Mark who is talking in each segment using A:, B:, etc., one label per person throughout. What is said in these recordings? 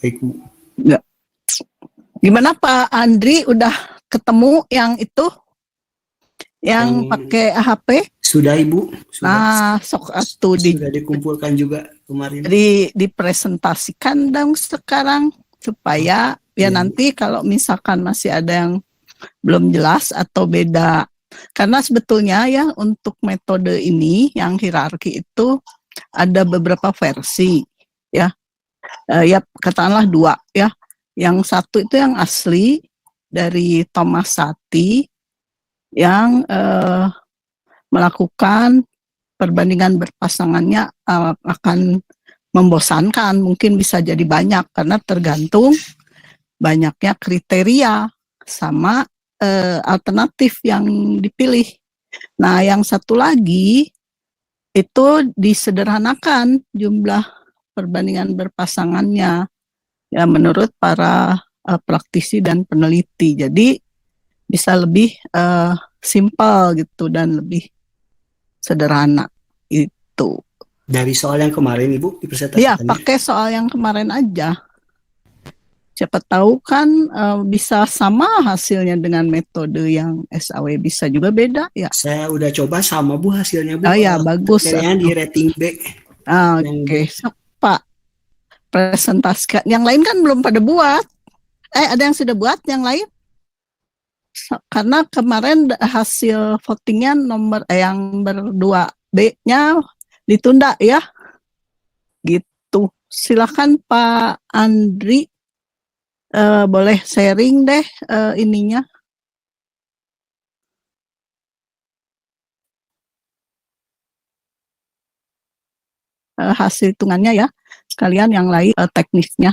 A: Baik, Bu.
B: Enggak. Gimana Pak Andri, udah ketemu yang itu? Yang pakai HP?
A: Sudah Ibu, sudah.
B: Sok atuh
A: Sudah dikumpulkan juga kemarin.
B: Dipresentasikan dong sekarang supaya ya nanti kalau misalkan masih ada yang belum jelas atau beda. Karena sebetulnya ya untuk metode ini yang hierarki itu ada beberapa versi ya. Ya katakanlah 2 ya. Yang satu itu yang asli dari Thomas Sati yang melakukan perbandingan berpasangannya akan membosankan, mungkin bisa jadi banyak karena tergantung banyaknya kriteria sama alternatif yang dipilih. Nah, yang satu lagi itu disederhanakan jumlah perbandingan berpasangannya ya menurut para praktisi dan peneliti. Jadi bisa lebih simpel gitu dan lebih sederhana itu.
A: Dari soal yang kemarin Ibu dipresentasikan?
B: Iya, pakai soal yang kemarin aja. Siapa tahu kan bisa sama hasilnya dengan metode yang SAW, bisa juga beda ya.
A: Saya udah coba sama Bu hasilnya Bu.
B: Oh ya, bagus.
A: Kayaknya di rating B.
B: Oke, Pak presentasikan. Yang lain kan belum pada buat. Ada yang sudah buat yang lain? Karena kemarin hasil votingnya nomor yang berdua B-nya ditunda ya. Gitu. Silakan Pak Andri, boleh sharing deh ininya. Hasil hitungannya ya. Sekalian yang lain teknisnya.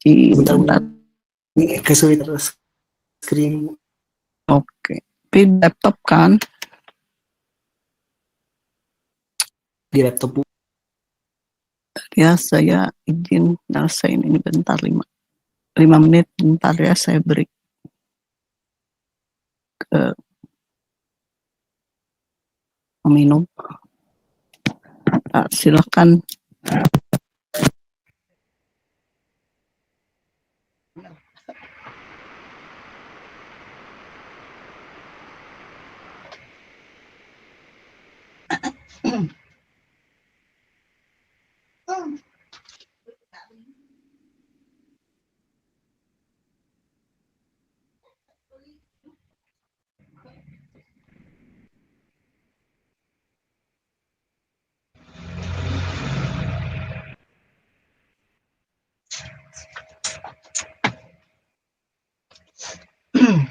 A: Bentar. Ini kesulitan screen.
B: Oke. Di laptop kan?
A: Di laptop Bu.
B: Ya, saya izin nyelesain ini bentar 5 menit, bentar ya, saya beri ke minum. Silakan.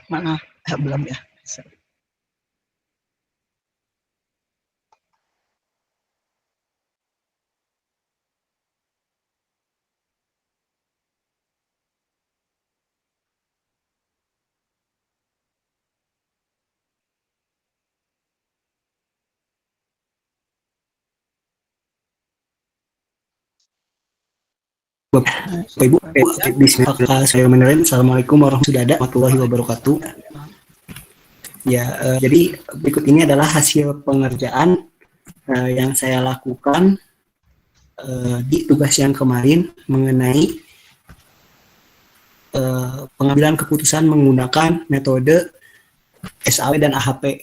B: Mana? Belum ya.
A: Ibu, bismillah, saya menerima. Assalamualaikum warahmatullahi wabarakatuh. Ya, jadi berikut ini adalah hasil pengerjaan yang saya lakukan di tugas yang kemarin mengenai pengambilan keputusan menggunakan metode SAW dan AHP,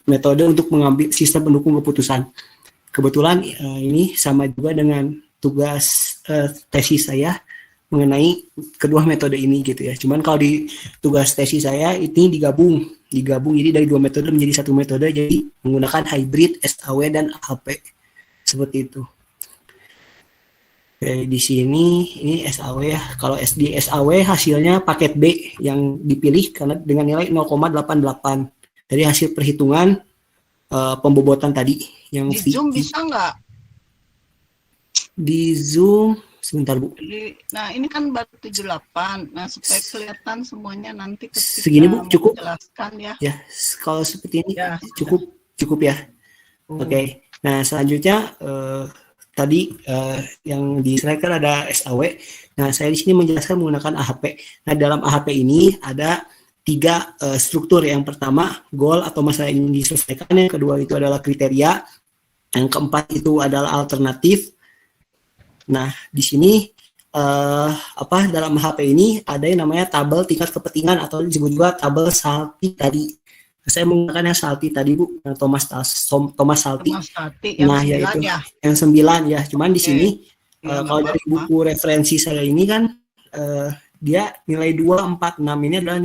A: metode untuk mengambil sistem pendukung keputusan. Kebetulan ini sama juga dengan tugas tesis saya mengenai kedua metode ini gitu ya. Cuman kalau di tugas tesis saya ini digabung jadi dari 2 metode menjadi 1 metode, jadi menggunakan hybrid SAW dan AHP seperti itu. Oke, di sini ini SAW ya. Kalau di SAW hasilnya paket B yang dipilih karena dengan nilai 0,88 dari hasil perhitungan pembobotan tadi yang
B: di Zoom bisa nggak?
A: Di Zoom sebentar Bu.
B: Nah ini kan baru 78. Nah supaya kelihatan semuanya nanti ketika
A: segini Bu cukup
B: menjelaskan ya.
A: Ya kalau seperti ini
B: ya,
A: cukup ya. Oke. Nah selanjutnya tadi yang di slide kan ada SAW. Nah saya di sini menjelaskan menggunakan AHP. Nah dalam AHP ini ada 3 struktur. Yang pertama goal atau masalah yang ingin diselesaikan. Yang kedua itu adalah kriteria. Yang keempat itu adalah alternatif. Nah, di sini dalam HP ini ada yang namanya tabel tingkat kepentingan atau disebut juga tabel Salty tadi. Saya menggunakan yang Salty tadi, Bu, Thomas Salty.
B: Yang
A: Nah,
B: 9
A: yaitu
B: ya.
A: yang 9 ya. Cuman di sini kalau
B: nggak
A: dari
B: apa-apa.
A: buku referensi saya ini kan dia nilai 2, 4, 6 ini adalah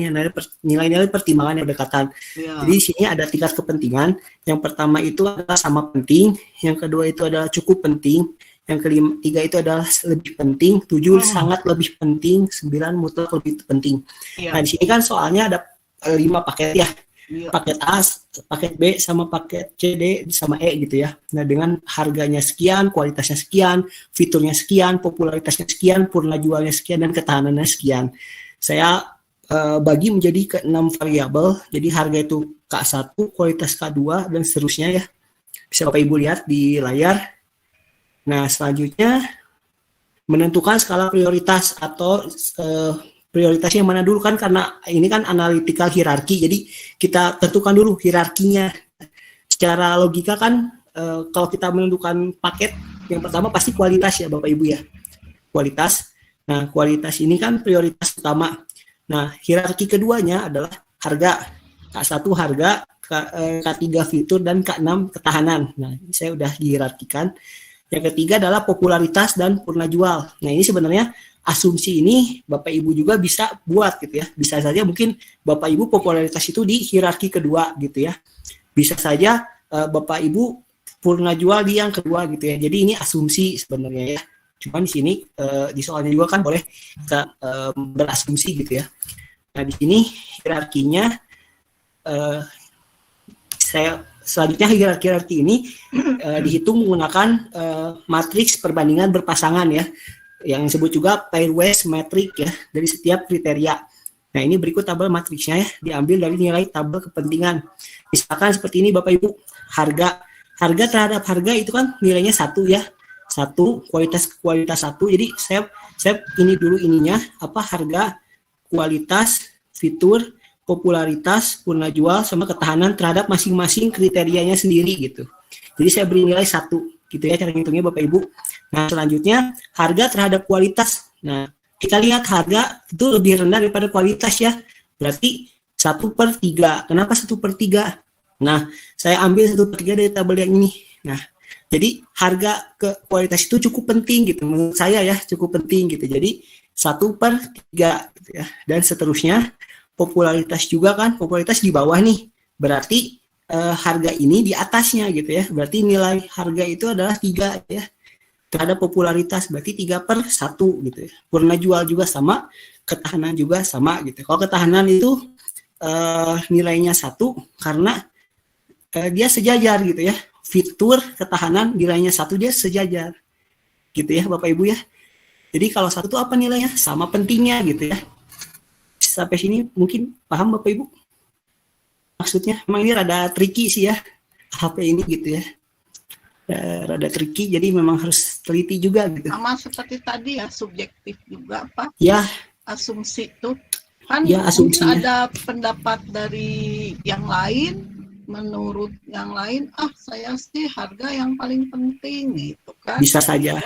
A: nilai-nilai pertimbangan yang berdekatan.
B: Ya.
A: Jadi di sini ada tingkat kepentingan. Yang pertama itu adalah sama penting, yang kedua itu adalah cukup penting, yang ketiga itu adalah lebih penting, 7 sangat lebih penting, 9 mutlak lebih penting.
B: Ya.
A: Nah, di sini kan soalnya ada 5 paket ya.
B: Ya.
A: Paket A, paket B, sama paket C, D, sama E gitu ya. Nah, dengan harganya sekian, kualitasnya sekian, fiturnya sekian, popularitasnya sekian, purna jualnya sekian, dan ketahanannya sekian. Saya bagi menjadi ke 6 variabel. Jadi harga itu K1, kualitas K2, dan seterusnya ya. Bisa Bapak Ibu lihat di layar. Nah, selanjutnya menentukan skala prioritas atau prioritas yang mana dulu kan, karena ini kan analytical hierarki, jadi kita tentukan dulu hierarkinya. Secara logika kan kalau kita menentukan paket, yang pertama pasti kualitas ya Bapak Ibu ya, kualitas. Nah, kualitas ini kan prioritas utama. Nah, hierarki keduanya adalah harga. K1 harga, K3 fitur, dan K6 ketahanan. Nah, ini saya udah hierarkikan. Yang ketiga adalah popularitas dan purna jual. Nah, ini sebenarnya asumsi ini Bapak Ibu juga bisa buat gitu ya. Bisa saja mungkin Bapak Ibu popularitas itu di hierarki kedua gitu ya. Bisa saja Bapak Ibu purna jual di yang kedua gitu ya. Jadi ini asumsi sebenarnya ya. Cuman di sini di soalnya juga kan boleh kita berasumsi gitu ya. Nah, di sini hierarkinya selanjutnya hierarki ini dihitung menggunakan matriks perbandingan berpasangan ya, yang disebut juga pairwise metric ya, dari setiap kriteria. Nah, ini berikut tabel matriksnya ya, diambil dari nilai tabel kepentingan. Misalkan seperti ini Bapak Ibu, harga terhadap harga itu kan nilainya 1 ya, 1, kualitas 1. Jadi saya ini dulu ininya harga, kualitas, fitur, popularitas, purna jual, sama ketahanan terhadap masing-masing kriterianya sendiri gitu. Jadi saya beri nilai 1 gitu ya cara ngitungnya Bapak Ibu. Nah, selanjutnya harga terhadap kualitas. Nah, kita lihat harga itu lebih rendah daripada kualitas ya. Berarti 1/3. Kenapa 1/3? Nah, saya ambil 1/3 dari tabel yang ini. Nah, jadi harga ke kualitas itu cukup penting gitu. Menurut saya ya, cukup penting gitu. Jadi 1/3 gitu ya. Dan seterusnya popularitas juga kan, popularitas di bawah nih. Berarti harga ini di atasnya gitu ya. Berarti nilai harga itu adalah 3 ya. Terhadap popularitas berarti 3/1 gitu ya. Purna jual juga sama, ketahanan juga sama gitu. Kalau ketahanan itu nilainya 1 karena dia sejajar gitu ya. Fitur ketahanan nilainya 1, dia sejajar. Gitu ya Bapak Ibu ya. Jadi kalau 1 itu apa nilainya? Sama pentingnya gitu ya. Sampai sini mungkin paham Bapak Ibu? Maksudnya memang ini rada tricky sih ya HP ini gitu ya, rada tricky, jadi memang harus teliti juga gitu.
B: Sama seperti tadi ya, subjektif juga Pak.
A: Ya.
B: Asumsi itu kan
A: ya,
B: ada pendapat dari yang lain, menurut yang lain saya sih harga yang paling penting gitu kan.
A: Bisa saja.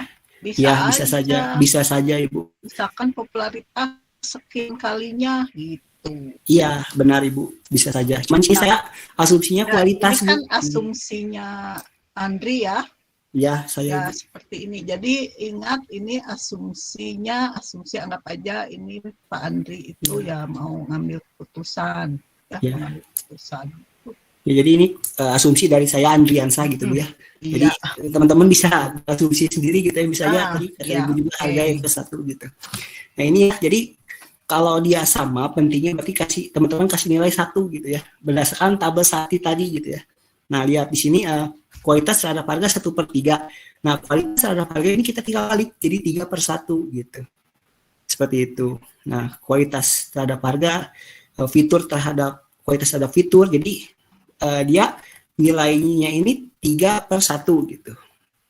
A: Bisa saja Ibu.
B: Misalkan popularitas sekian kalinya gitu.
A: Iya, benar Ibu, bisa saja. Cuman sih saya asumsinya kualitas.
B: Ini kan asumsinya Andri ya.
A: Ya, saya.
B: Ya, seperti ini. Jadi ingat ini asumsi anggap aja ini Pak Andri itu ya mau ngambil keputusan. Mengambil keputusan.
A: Ya, jadi ini asumsi dari saya Andriansa gitu Bu ya. Jadi teman-teman bisa asumsi sendiri gitu ya, bisa aja tadi kata Ibu juga harga yang ke-1 gitu. Nah, ini ya, jadi kalau dia sama pentingnya berarti teman-teman kasih nilai 1 gitu ya, berdasarkan tabel Salty tadi gitu ya. Nah, lihat di sini kualitas terhadap harga 1/3. Nah, kualitas terhadap harga ini kita tinggal kali, jadi 3/1 gitu. Seperti itu. Nah, kualitas terhadap harga, fitur terhadap kualitas terhadap fitur, jadi dia nilainya ini 3/1 gitu.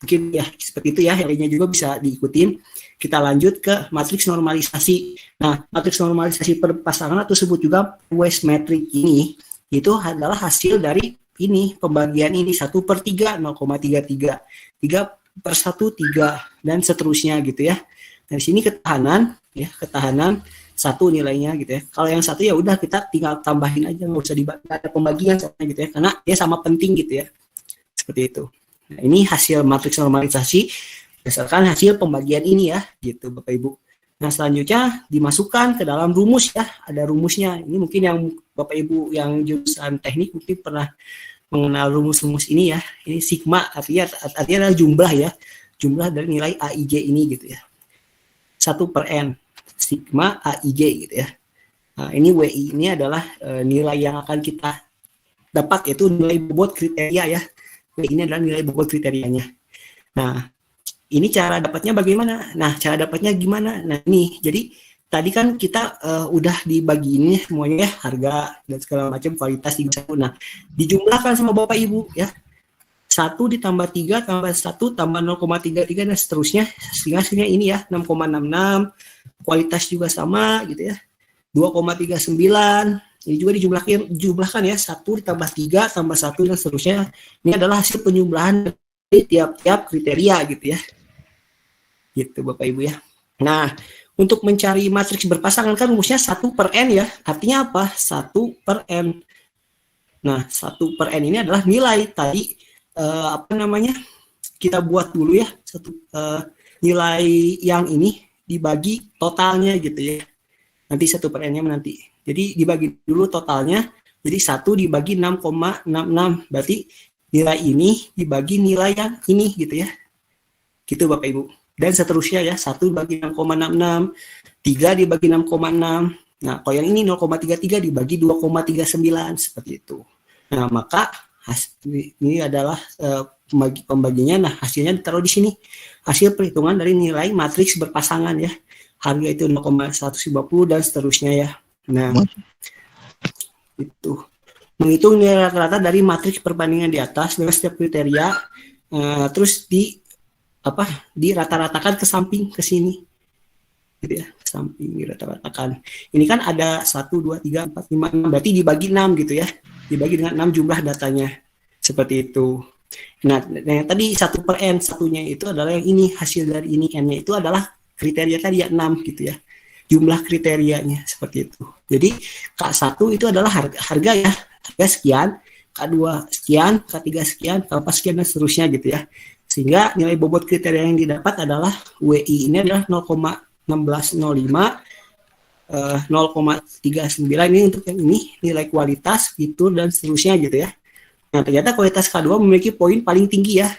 A: Mungkin ya seperti itu ya, lainnya juga bisa diikutin. Kita lanjut ke matriks normalisasi. Nah, matriks normalisasi perpasangan atau disebut juga pairwise metric ini itu adalah hasil dari ini pembagian ini 1/3 0,33, 3/1 3 dan seterusnya gitu ya. Dari sini ketahanan ya, ketahanan 1 nilainya gitu ya. Kalau yang 1 ya udah kita tinggal tambahin aja, nggak usah ada pembagian soalnya gitu ya, karena dia sama penting gitu ya. Seperti itu. Nah, ini hasil matriks normalisasi berdasarkan hasil pembagian ini ya, gitu Bapak Ibu. Nah, selanjutnya dimasukkan ke dalam rumus ya, ada rumusnya. Ini mungkin yang Bapak Ibu yang jurusan teknik mungkin pernah mengenal rumus-rumus ini ya. Ini sigma artinya adalah jumlah ya, jumlah dari nilai AIJ ini gitu ya. 1/n sigma AIJ gitu ya. Nah, ini WI ini adalah nilai yang akan kita dapat, yaitu nilai bobot kriteria ya. WI ini adalah nilai bobot kriterianya. Nah, ini cara dapatnya bagaimana? Nah, cara dapatnya gimana? Nah, ini jadi tadi kan kita udah dibagi ini semuanya ya, harga dan segala macam, kualitas 31. Nah, dijumlahkan sama Bapak Ibu ya. 1 ditambah 3 tambah 1 tambah 0,33 dan seterusnya, sehingga hasilnya ini ya 6,66, kualitas juga sama gitu ya, 2,39. Ini juga dijumlahkan ya, 1 ditambah 3 tambah 1 dan seterusnya. Ini adalah hasil penjumlahan dari tiap-tiap kriteria gitu ya. Gitu Bapak Ibu ya. Nah, untuk mencari matriks berpasangan kan rumusnya 1/n ya. Artinya apa? 1/n. Nah, 1/n ini adalah nilai tadi kita buat dulu ya, nilai yang ini dibagi totalnya gitu ya. Nanti 1/n-nya nanti. Jadi dibagi dulu totalnya. Jadi 1 dibagi 6,66. Berarti nilai ini dibagi nilai yang ini gitu ya. Gitu Bapak Ibu. Dan seterusnya ya, 1 dibagi 6,66, 3 dibagi 6,6. Nah, kalau yang ini 0,33 dibagi 2,39 seperti itu. Nah, maka ini adalah pembaginya. Nah, hasilnya ditaruh di sini. Hasil perhitungan dari nilai matriks berpasangan ya. Harga itu 0,150 dan seterusnya ya. Nah, itu. Menghitung nilai rata-rata dari matriks perbandingan di atas dengan setiap kriteria, terus dirata-ratakan ke samping ke sini. Gitu ya, ke samping dirata-ratakan. Ini kan ada 1 2 3 4 5 6, berarti dibagi 6 gitu ya. Dibagi dengan 6 jumlah datanya. Seperti itu. Nah, yang tadi 1/n, satunya itu adalah yang ini, hasil dari ini, n-nya itu adalah kriteria tadi ya, 6 gitu ya. Jumlah kriterianya seperti itu. Jadi K1 itu adalah harga ya, harga sekian, K2 sekian, K3 sekian, K4 sekian dan seterusnya gitu ya. Sehingga nilai bobot kriteria yang didapat adalah WI ini adalah 0,1605, 0,39 ini untuk yang ini, nilai kualitas gitu dan seterusnya gitu ya. Nah, ternyata kualitas K2 memiliki poin paling tinggi ya.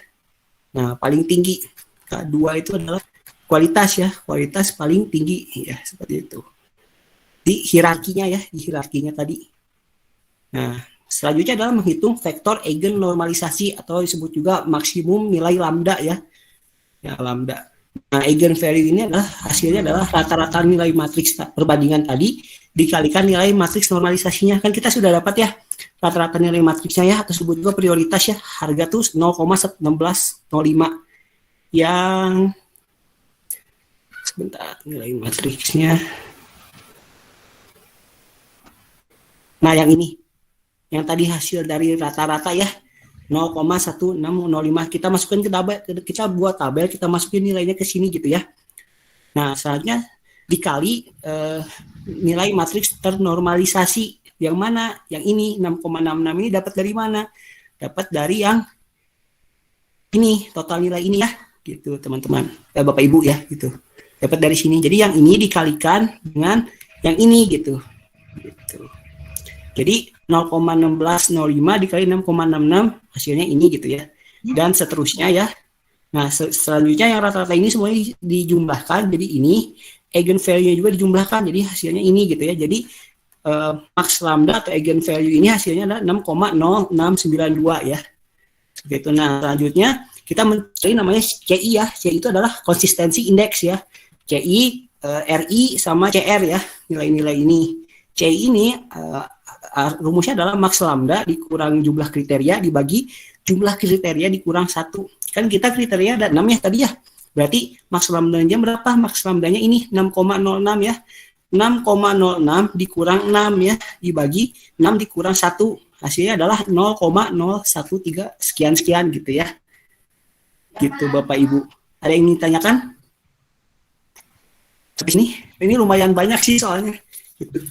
A: Nah, paling tinggi K2 itu adalah kualitas ya, kualitas paling tinggi ya, seperti itu. Di hierarkinya ya, di hierarkinya tadi. Nah, selanjutnya adalah menghitung vektor eigen normalisasi atau disebut juga maksimum nilai lambda ya. Ya, lambda. Nah, eigen value ini adalah hasilnya adalah rata-rata nilai matriks perbandingan tadi dikalikan nilai matriks normalisasinya. Kan kita sudah dapat ya rata-rata nilai matriksnya ya, atau disebut juga prioritas ya. Harga tuh 0,1605 yang sebentar, nilai matriksnya. Nah, yang ini. Yang tadi hasil dari rata-rata ya. 0,1605 kita masukkan ke tabel, kita buat tabel, kita masukin nilainya ke sini gitu ya. Nah, selanjutnya dikali nilai matriks ternormalisasi yang mana? Yang ini 6,66 ini dapat dari mana? Dapat dari yang ini, total nilai ini ya, gitu teman-teman, Bapak Ibu ya, gitu. Dapat dari sini. Jadi yang ini dikalikan dengan yang ini gitu. Jadi 0,1605 dikali 6,66 hasilnya ini gitu ya. Dan seterusnya ya. Nah, selanjutnya yang rata-rata ini semuanya dijumlahkan. Jadi ini eigen value-nya juga dijumlahkan. Jadi hasilnya ini gitu ya. Jadi max lambda atau eigen value ini hasilnya adalah 6,0692 ya. Seperti itu. Nah, selanjutnya kita mencari namanya CI ya. CI itu adalah konsistensi indeks ya. CI, RI sama CR ya. Nilai-nilai ini. CI ini rumusnya adalah max lambda dikurang jumlah kriteria dibagi jumlah kriteria dikurang 1. Kan kita kriteria ada 6 ya tadi ya. Berarti max lambdanya berapa? Max lambdanya ini 6,06 ya. 6,06 dikurang 6 ya, dibagi 6 dikurang 1. hasilnya adalah 0,013 sekian-sekian gitu ya. Gitu Bapak Ibu. Ada yang ingin ditanyakan? Terus ini lumayan banyak sih soalnya. Gitu.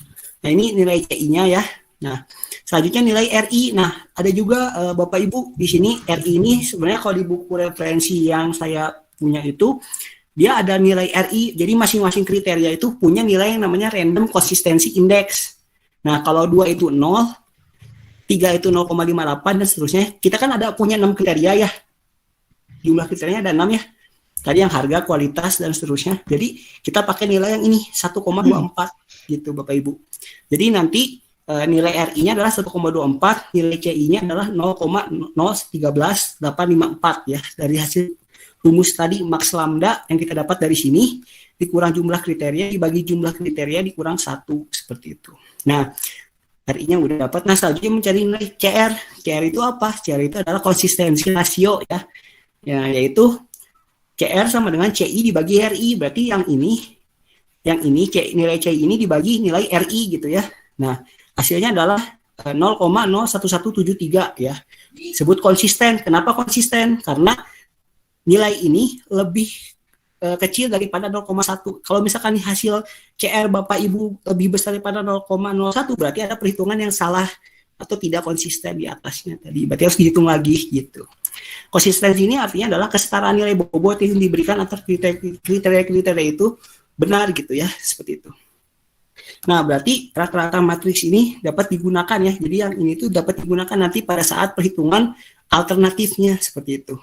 A: Nah ini nilai CI-nya ya. Nah selanjutnya nilai RI. Nah ada juga Bapak Ibu di sini RI ini sebenarnya kalau di buku referensi yang saya punya itu dia ada nilai RI. Jadi masing-masing kriteria itu punya nilai yang namanya Random Consistency Index. Nah kalau 2 itu 0, 3 itu 0,58 dan seterusnya. Kita kan ada punya 6 kriteria ya. Jumlah kriterianya ada 6 ya. Tadi yang harga, kualitas, dan seterusnya. Jadi kita pakai nilai yang ini 1,24 gitu Bapak Ibu. Jadi nanti nilai RI-nya adalah 1,24, nilai CI-nya adalah 0,013854 ya. Dari hasil rumus tadi max lambda yang kita dapat dari sini dikurang jumlah kriteria dibagi jumlah kriteria dikurang 1 seperti itu. Nah, RI-nya udah dapat. Nah, selanjutnya mencari nilai CR. CR itu apa? CR itu adalah konsistensi rasio ya. Ya, yaitu CR sama dengan CI dibagi RI, berarti yang ini nilai CI ini dibagi nilai RI gitu ya. Nah, hasilnya adalah 0,01173 ya. Sebut konsisten. Kenapa konsisten? Karena nilai ini lebih kecil daripada 0,1. Kalau misalkan hasil CR Bapak Ibu lebih besar daripada 0,01, berarti ada perhitungan yang salah atau tidak konsisten di atasnya tadi. Berarti harus dihitung lagi gitu. Konsistensi ini artinya adalah kesetaraan nilai bobot yang diberikan antar kriteria-kriteria itu benar gitu ya, seperti itu. Nah, berarti rata-rata matriks ini dapat digunakan ya. Jadi yang ini tuh dapat digunakan nanti pada saat perhitungan alternatifnya seperti itu.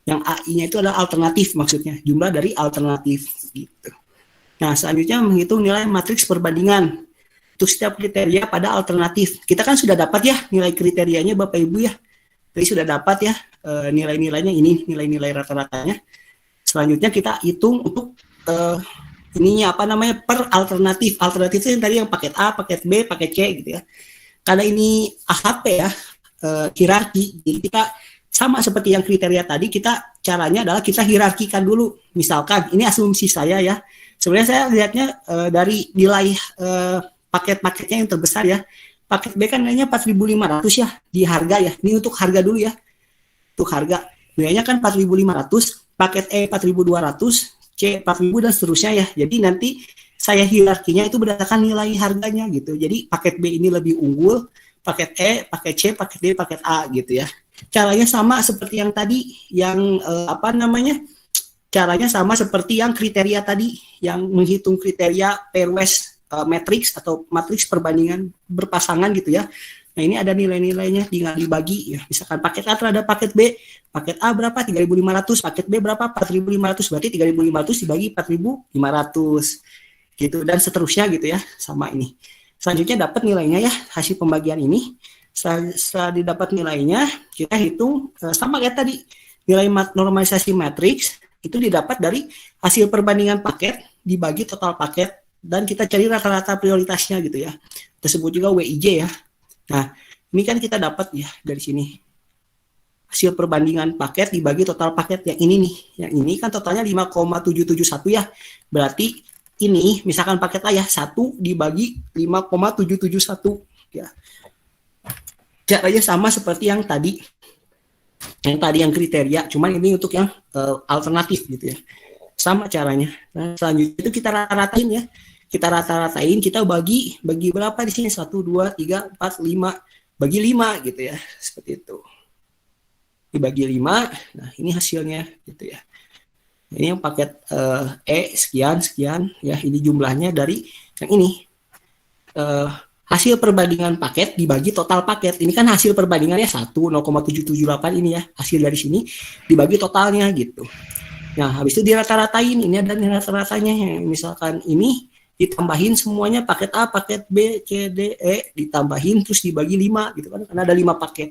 A: Yang AI-nya itu adalah alternatif maksudnya, jumlah dari alternatif gitu. Nah, selanjutnya menghitung nilai matriks perbandingan untuk setiap kriteria pada alternatif. Kita kan sudah dapat ya nilai kriterianya Bapak Ibu ya. Jadi sudah dapat ya nilai-nilainya ini, nilai-nilai rata-ratanya. Selanjutnya kita hitung untuk ininya apa namanya per alternatif. Alternatif itu yang tadi yang paket A, paket B, paket C gitu ya. Karena ini AHP ya, hierarki. Jadi kita sama seperti yang kriteria tadi, kita caranya adalah kita hierarkikan dulu. Misalkan ini asumsi saya ya. Sebenarnya saya lihatnya dari nilai paket-paketnya yang terbesar ya. Paket B kan nilainya 4.500 ya di harga ya. Ini untuk harga dulu ya. Untuk harga. Nilainya kan 4.500, paket E 4.200, C 4.000 dan seterusnya ya. Jadi nanti saya hierarkinya itu berdasarkan nilai harganya gitu. Jadi paket B ini lebih unggul, paket E, paket C, paket D, paket A gitu ya. Caranya sama seperti yang tadi, yang caranya sama seperti yang kriteria tadi, yang menghitung kriteria pairwise matrix atau matriks perbandingan berpasangan gitu ya. Nah ini ada nilai-nilainya tinggal dibagi ya. Misalkan paket A terhadap paket B, paket A berapa? 3.500, paket B berapa? 4.500, berarti 3.500 dibagi 4.500 gitu dan seterusnya gitu ya, sama ini. Selanjutnya dapat nilainya ya, hasil pembagian ini. Setelah didapat nilainya, kita hitung sama kayak tadi, nilai normalisasi matriks itu didapat dari hasil perbandingan paket dibagi total paket dan kita cari rata-rata prioritasnya gitu ya. Tersebut juga WIJ ya. Nah, ini kan kita dapat ya dari sini. Hasil perbandingan paket dibagi total paket yang ini nih. Yang ini kan totalnya 5,771 ya. Berarti ini misalkan paket A ya 1 dibagi 5,771 ya. Caranya sama seperti yang tadi. Yang tadi yang kriteria, cuman ini untuk yang alternatif gitu ya. Sama caranya. Nah, selanjutnya itu kita rata-ratain ya. Kita rata-ratain, kita bagi berapa di sini? 1, 2, 3, 4, 5. Bagi 5 gitu ya. Seperti itu. Dibagi 5, nah ini hasilnya gitu ya. Ini yang paket E sekian ya, ini jumlahnya dari yang ini. Hasil perbandingan paket dibagi total paket. Ini kan hasil perbandingannya 0,778 ini ya. Hasil dari sini dibagi totalnya gitu. Nah, habis itu dirata-ratain. Ini ada rata-ratanya yang misalkan ini ditambahin semuanya paket A, paket B, C, D, E, ditambahin terus dibagi 5 gitu kan, karena ada 5 paket.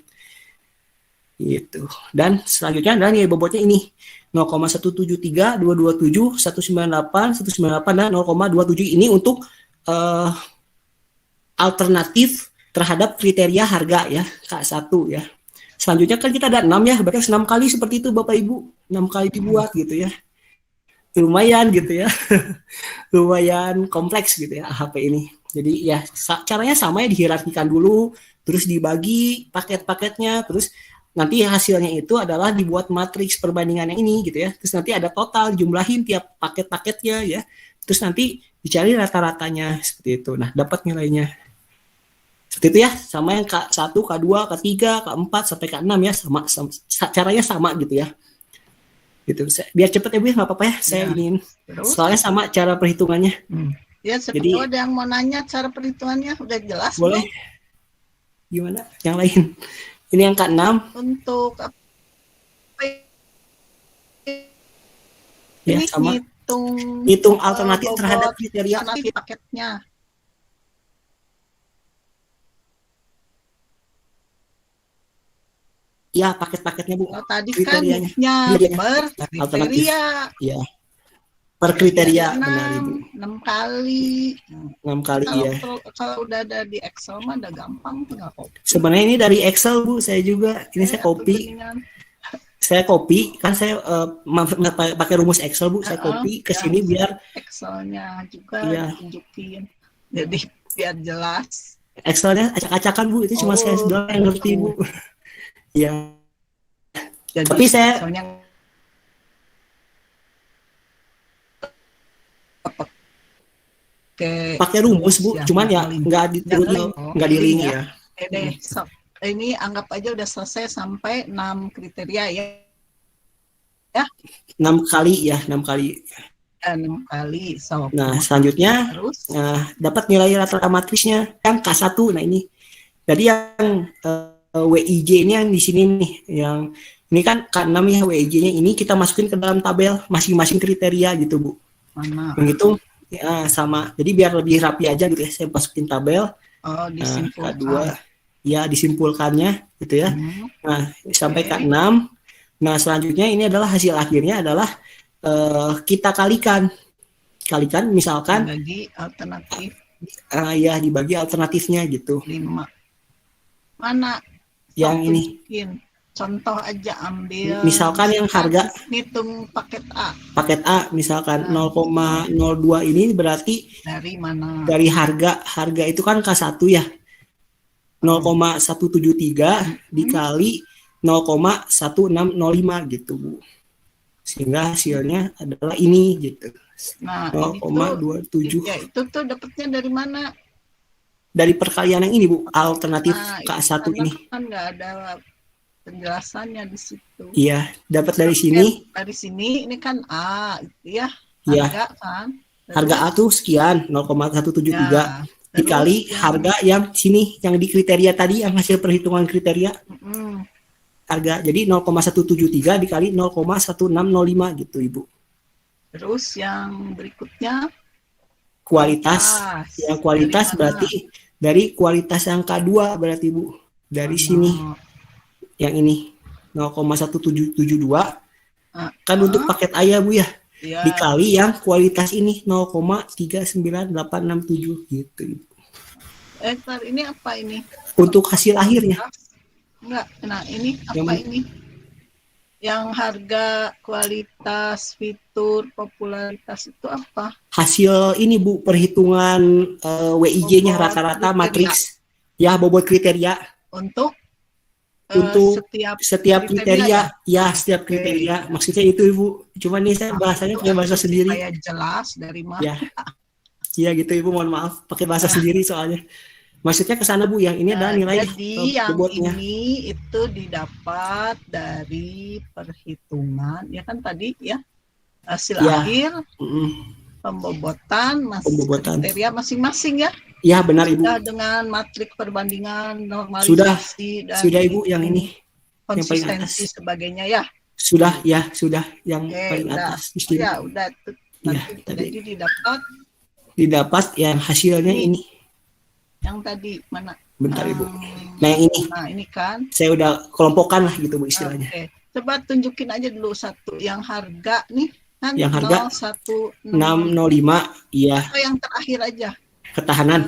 A: Gitu. Dan selanjutnya adalah nilai bobotnya ini 0,173, 227, 198, 198 dan 0,27 ini untuk alternatif terhadap kriteria harga ya, K1 ya. Selanjutnya kan kita ada 6 ya, berarti 6 kali seperti itu Bapak Ibu, 6 kali dibuat gitu ya. Lumayan gitu ya. Lumayan kompleks gitu ya AHP ini. Jadi ya caranya sama ya, dihierarkikan dulu, terus dibagi paket-paketnya, terus nanti hasilnya itu adalah dibuat matriks perbandingannya ini gitu ya. Terus nanti ada total, jumlahin tiap paket-paketnya ya. Terus nanti dicari rata-ratanya seperti itu. Nah, dapat nilainya. Seperti itu ya, sama yang K1, K2, K3, K4 sampai K6 ya, sama caranya sama gitu ya. Gitu. Biar cepet ya Bu, nggak apa-apa ya. Saya ingin soalnya sama cara perhitungannya.
B: Ya, jadi ada yang mau nanya cara perhitungannya udah jelas
A: boleh.
B: belum?
A: Gimana? Yang lain. Ini yang K6.
B: Untuk
A: ya,
B: ini
A: sama.
B: Hitung
A: alternatif terhadap kriteria
B: paketnya.
A: Ya, paket-paketnya Bu.
B: Tadi kriterianya. Kan per kriteria.
A: Ya. Per kriteria benar Ibu.
B: 6 kali.
A: 6 kali ya.
B: Kalau udah ada di Excel mah udah gampang, tinggal copy.
A: Sebenarnya ini dari Excel Bu, saya juga. Ini saya copy. Saya copy, kan saya pakai rumus Excel Bu, saya copy ke sini biar
B: Excelnya juga tunjukin. Jadi biar jelas.
A: Excelnya acak-acakan Bu, itu cuma saya doang yang ngerti Bu. Ya.
B: Jadi,
A: tapi saya pakai rumus Bu, cuman ya nggak di link ya.
B: So, ini anggap aja udah selesai sampai 6 kriteria ya. Ya.
A: 6 kali ya, 6 kali.
B: 6 kali. So,
A: nah, selanjutnya dapat nilai rata-rata matrisnya yang K1. Nah, ini. Jadi yang WIJ ini yang di sini nih, yang ini kan K6 ya, WIJ-nya ini kita masukin ke dalam tabel masing-masing kriteria gitu Bu.
B: Mana?
A: Begitu ya, sama. Jadi biar lebih rapi aja gitu ya, saya masukin tabel.
B: Disimpulkan.
A: K2 ya, disimpulkannya gitu ya. Nah, sampai K6. Nah, selanjutnya ini adalah hasil akhirnya adalah kita kalikan misalkan
B: dibagi alternatif.
A: Ya, dibagi alternatifnya gitu.
B: 5. Mana?
A: Yang ini.
B: Contoh aja ambil.
A: Misalkan yang harga.
B: Hitung paket A.
A: Paket A misalkan 0,02 ini berarti.
B: Dari mana?
A: Dari harga. Harga itu kan K1 ya. 0,173 dikali 0,1605 gitu Bu. Sehingga hasilnya adalah ini gitu.
B: Nah,
A: 0,27.
B: Ya, itu tuh dapatnya dari mana?
A: Dari perkalian yang ini Bu, alternatif K1 ini.
B: Kan nggak ada penjelasannya di situ.
A: Iya, dapat dari sini.
B: Dari sini ini kan A, itu ya.
A: Harga
B: kan.
A: Harga A tuh sekian, 0,173 dikali harga yang sini, yang di kriteria tadi, yang hasil perhitungan kriteria. Harga, jadi 0,173 dikali 0,1605 gitu Ibu.
B: Terus yang berikutnya
A: kualitas. Yang kualitas berarti dari kualitas yang K2 berarti Bu. Dari sini. Yang ini 0,1772 kan untuk paket A ya Bu ya. Dikali yang kualitas ini 0,39867 gitu Ibu.
B: Ini apa ini?
A: Untuk hasil akhirnya.
B: Enggak. Nah, ini apa ini? Yang harga, kualitas, fitur, popularitas itu apa? Hasil
A: ini Bu, perhitungan WIJ-nya rata-rata matriks. Ya, bobot kriteria.
B: Untuk
A: setiap kriteria. Ya, setiap kriteria. Maksudnya itu Ibu. Cuma nih saya bahasanya pakai bahasa sendiri.
B: Supaya jelas dari mana.
A: Ya gitu Ibu, mohon maaf. Pakai bahasa sendiri soalnya. Maksudnya ke sana Bu, yang ini adalah nilai bobotnya.
B: Yang ini itu didapat dari perhitungan, ya kan tadi ya, hasil akhir, pembobotan, kriteria masing-masing ya.
A: Ya benar Ibu.
B: Sudah dengan matrik perbandingan, normalisasi,
A: sudah Ibu yang ini.
B: Konsistensi sebagainya ya.
A: Sudah yang paling atas.
B: Ya udah. Jadi
A: didapat yang hasilnya ini.
B: Yang tadi mana?
A: Bentar Ibu. Nah yang ini.
B: Nah ini kan.
A: Saya udah kelompokkan lah gitu Bu istilahnya.
B: Coba tunjukin aja dulu satu. Yang harga nih kan.
A: Yang harga 605. Iya.
B: Atau yang terakhir aja.
A: Ketahanan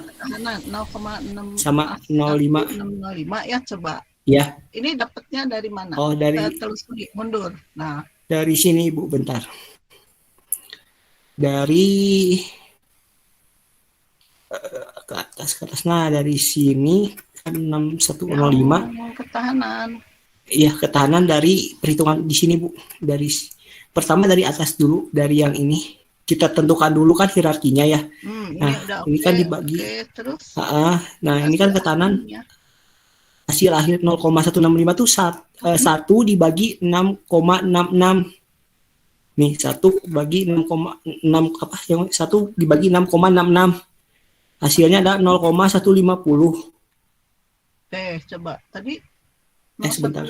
B: 0,6
A: sama 05.
B: 605 ya coba.
A: Iya.
B: Ini dapatnya dari mana?
A: Oh dari.
B: Telusuri mundur. Nah.
A: Dari sini Ibu bentar. Dari ke atas. Nah dari sini kan 6105.
B: Yang ketahanan.
A: Iya, ketahanan dari perhitungan di sini, Bu. Pertama dari atas dulu, dari yang ini. Kita tentukan dulu kan hierarkinya ya. Ini kan dibagi.
B: Terus.
A: Nah, ini kan ketahanan hasil akhir 0,165 itu 1 dibagi 6,66. Nih, 1 bagi 6,6 apa yang 1 dibagi 6,66. Hasilnya ada 0,150.
B: Coba tadi
A: Sebentar.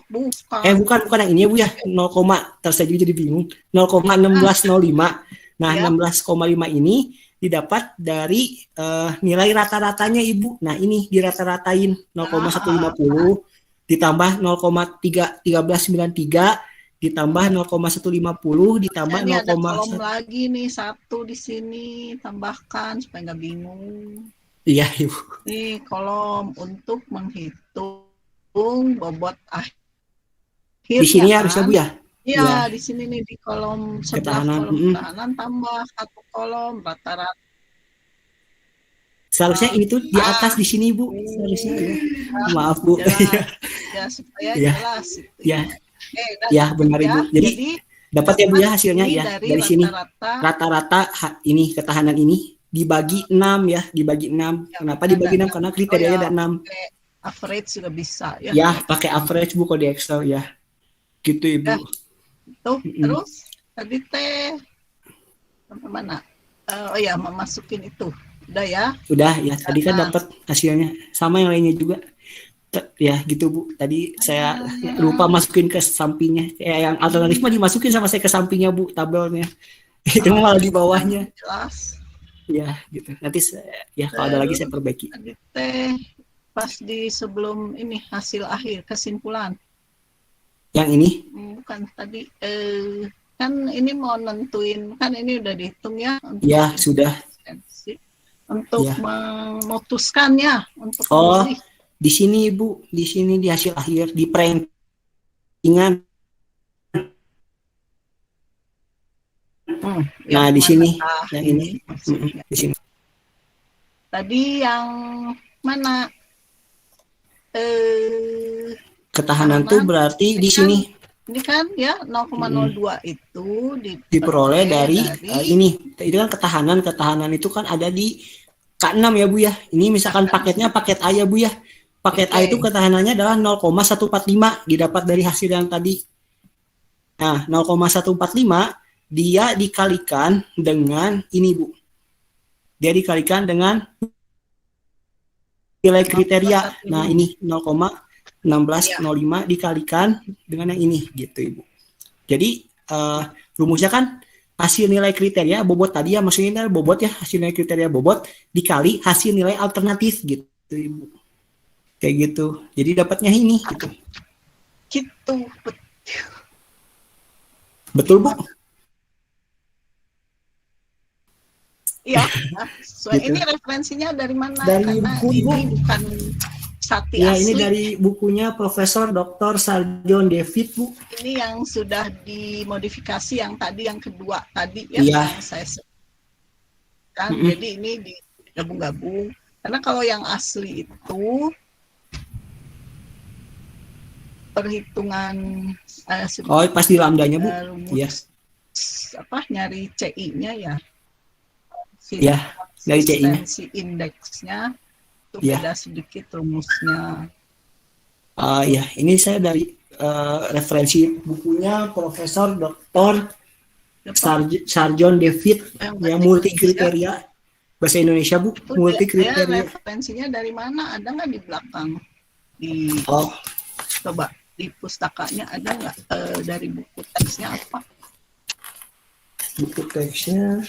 B: Bukan
A: Yang ini ya Bu ya. 0, tersaja jadi bingung. 0,1605. Nah, 16,5 ini didapat dari nilai rata-ratanya Ibu. Nah, ini dirata-ratain 0,150 ditambah 0,1393 ditambah 0,150 ditambah 0,
B: ada kolom lagi nih 1 di sini, tambahkan supaya nggak bingung.
A: Iya, Ibu.
B: Nih kolom untuk menghitung bobot akhir.
A: Di sini ya harusnya Bu ya?
B: Iya, di sini nih di kolom sebelah kolom ketahanan tambah 1 kolom rata-rata.
A: Seharusnya ini tuh di atas di sini Bu. Seharusnya ya. Maaf Bu.
B: Ya supaya jelas.
A: Ya. Ya benar Ibu. Jadi dapat ya Bu ya hasilnya ya dari sini. Rata-rata ini ketahanan ini dibagi 6 ya, dibagi 6. Kenapa dibagi 6? Karena kriterianya ada 6.
B: Average juga bisa ya.
A: Ya, pakai average Bu kalau di Excel ya. Gitu Ibu.
B: Tuh, terus tadi teh mana? Oh ya, memasukin itu. Udah ya?
A: Udah ya, tadi kan dapat hasilnya. Sama yang lainnya juga. Ya gitu Bu. Tadi saya lupa masukin ke sampingnya. Yang alternatif mah dimasukin sama saya ke sampingnya Bu, tabelnya. Itu malah di bawahnya.
B: Jelas.
A: Ya, gitu. Nanti ya kalau ada lagi saya perbaiki.
B: Tadi teh pas di sebelum ini hasil akhir kesimpulan.
A: Yang ini?
B: Bukan tadi kan ini mau nentuin, kan ini udah dihitung ya untuk
A: ya sudah
B: untuk memutuskannya untuk
A: memilih. Di sini Ibu, di sini di hasil akhir di perankingan. Nah di sini yang ini di sini.
B: Tadi yang mana?
A: Ketahanan tuh berarti di sini.
B: Ini kan ya 0,02 itu
A: diperoleh dari ini. Itu kan ketahanan itu kan ada di K6 ya Bu ya. Ini misalkan paketnya paket A ya Bu ya. Paket A itu ketahanannya adalah 0,145 didapat dari hasil yang tadi. Nah, 0,145 dia dikalikan dengan ini Bu. Dia dikalikan dengan nilai kriteria. Nah, ini 0,1605 dikalikan dengan yang ini gitu Ibu. Jadi rumusnya kan hasil nilai kriteria bobot tadi ya, maksudnya bobot ya, hasil nilai kriteria bobot dikali hasil nilai alternatif gitu Ibu. Kayak gitu. Jadi dapatnya ini gitu.
B: Gitu.
A: Betul Bu?
B: Iya. So, gitu. Ini referensinya dari mana?
A: Dari buku
B: ini bukan Sati
A: ya,
B: asli.
A: ini dari bukunya Profesor Dr. Sarjon David Bu.
B: Ini yang sudah dimodifikasi yang tadi yang kedua tadi ya, yang saya sebutkan. Jadi ini digabung-gabung. Karena kalau yang asli itu perhitungan
A: pas di lambdanya Bu. Iya.
B: Apa nyari CI-nya ya.
A: Iya, dari CI-nya.
B: Indeksnya itu beda sedikit rumusnya.
A: Ya, ini saya dari referensi bukunya Profesor Dr. Sarjon David yang multi kriteria bahasa Indonesia Bu, multi kriteria.
B: Referensinya dari mana? Ada nggak di belakang? Coba di pustakanya ada nggak dari buku teksnya apa?
A: Buku teksnya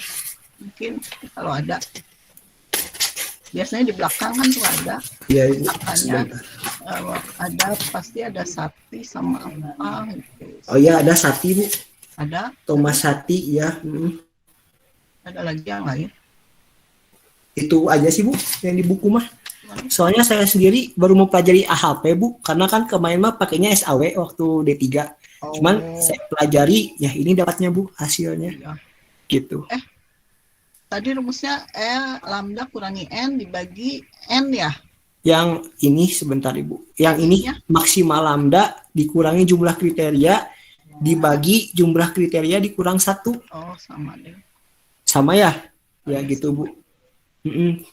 B: mungkin kalau ada. Biasanya di belakang kan tuh ada.
A: Iya,
B: makanya ada pasti ada Sati sama apa gitu.
A: Oh iya, ada Sati Bu.
B: Ada
A: Thomas Sati ya.
B: Ada lagi yang lain.
A: Itu aja sih Bu yang di buku mah. Soalnya saya sendiri baru mempelajari AHP Bu, karena kan kemarin mah pakainya SAW waktu D3. Cuman saya pelajari ya ini dapatnya Bu hasilnya.
B: Iya.
A: Gitu.
B: Tadi rumusnya lambda kurangi N dibagi N ya?
A: Yang ini sebentar Ibu. Yang ini
B: Ya.
A: maksimal lambda dikurangi jumlah kriteria dibagi jumlah kriteria dikurang 1.
B: Oh, sama deh.
A: Sama ya? Ya gitu Bu. Mm-mm.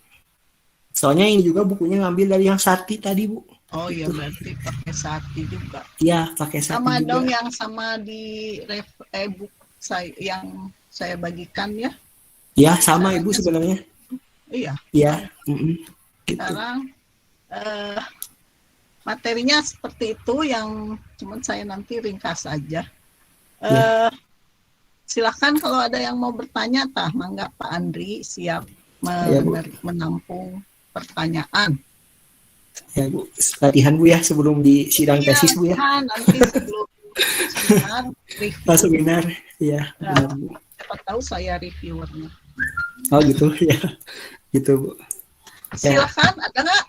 A: Soalnya ini juga bukunya ngambil dari yang Sati tadi Bu.
B: Oh iya, berarti pakai Sati juga.
A: Iya pakai Sati
B: Sama
A: juga.
B: dong yang sama di e-book saya yang saya bagikan ya.
A: Ya sama Ibu sebenarnya.
B: Iya.
A: Iya. Mm-mm. Gitu.
B: Sekarang materinya seperti itu, yang cuman saya nanti ringkas aja.
A: Ya.
B: Silakan kalau ada yang mau bertanya, mangga Pak Andri siap
A: Ya, Bu.
B: menampung pertanyaan.
A: Ya Bu, latihan Bu ya sebelum di sidang
B: Iya,
A: tesis Bu ya.
B: nanti sebelum seminar review.
A: Seminar, ya
B: Nah,
A: benar Bu.
B: siapa tahu saya reviewernya.
A: Oh gitu ya, gitu Bu. Ya.
B: Silakan, ada nggak?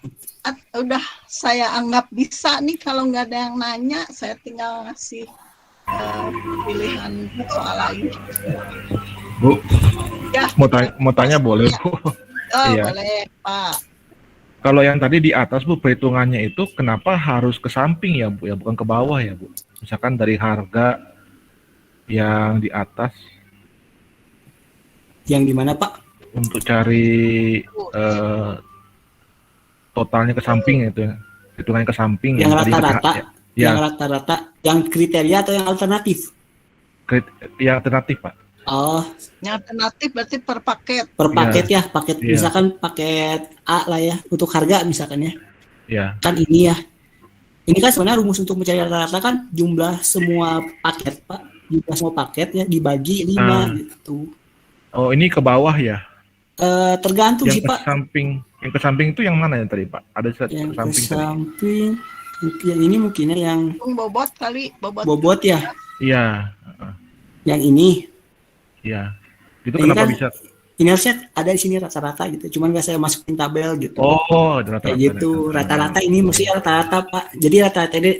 B: Udah saya anggap bisa nih, kalau nggak ada yang nanya, saya tinggal ngasih pilihan soal lain.
C: Bu,
B: Ya.
C: mau tanya boleh Bu?
B: Oh,
C: Iya.
B: boleh Pak.
C: Kalau yang tadi di atas Bu, perhitungannya itu kenapa harus ke samping ya Bu, ya bukan ke bawah ya Bu? Misalkan dari harga yang di atas
A: Yang di mana Pak?
C: untuk cari totalnya ke samping itu ya, hitungannya ke samping
A: Yang
C: tadi
A: rata-rata,
C: ya,
A: yang rata-rata, yang kriteria atau yang alternatif?
C: yang alternatif Pak.
A: Oh,
B: Yang alternatif berarti per paket.
A: per paket ya, paket
C: Iya.
A: misalkan paket A lah ya, untuk harga misalkan ya.
C: Ya,
A: Kan ini ya. Ini kan sebenarnya rumus untuk mencari rata-rata kan jumlah semua paket Pak, jumlah semua paket ya dibagi 5 gitu.
C: oh ini ke bawah ya?
A: Tergantung
C: Yang
A: sih
C: ke
A: Pak.
C: yang ke samping itu yang mana ya tadi Pak? Ada
A: Yang
C: ke
A: ke
C: samping tadi?
A: samping, yang ini mungkinnya yang
B: Bobot kali,
A: bobot ya,
C: Iya,
A: yang ini.
C: iya. Itu
A: Ini
C: kenapa
A: kan
C: bisa?
A: ini harusnya ada di sini rata-rata gitu, cuman nggak saya masukin tabel gitu.
C: Oh, ada
A: Kayak gitu, rata-rata ini mesti rata-rata Pak. Jadi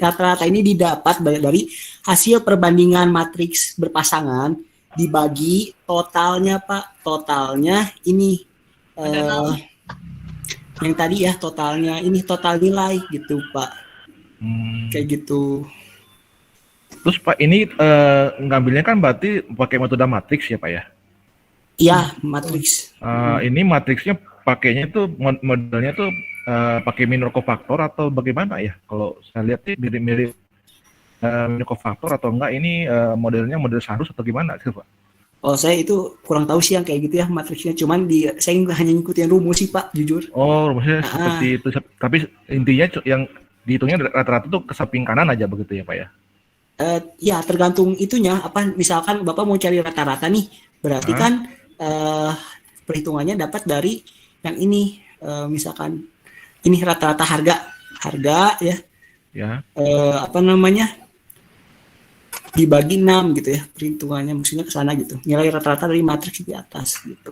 A: rata-rata ini didapat dari hasil perbandingan matriks berpasangan dibagi totalnya Pak. Totalnya ini yang tadi ya, totalnya ini total nilai gitu Pak. Kayak gitu.
C: Terus Pak ini ngambilnya kan berarti pakai metode matriks ya Pak ya?
A: Iya, matriks.
C: Ini matriksnya pakainya tuh modelnya tuh pakai minor cofactor atau bagaimana ya? Kalau saya lihat sih mirip-mirip minor cofactor atau enggak ini modelnya model Sarus atau gimana sih Pak?
A: Oh, saya itu kurang tahu sih yang kayak gitu ya matriksnya. Cuman saya hanya ngikutin rumus sih Pak, jujur.
C: Oh, rumusnya seperti itu. Tapi intinya yang dihitungnya rata-rata tuh ke samping kanan aja begitu ya Pak ya?
A: Ya tergantung itunya. Apa misalkan Bapak mau cari rata-rata nih, berarti kan perhitungannya dapat dari yang ini. Misalkan ini rata-rata harga ya.
C: Ya.
A: Apa namanya? Dibagi 6 gitu ya, perhitungannya maksudnya ke sana gitu. Nilai rata-rata dari matriks di atas gitu.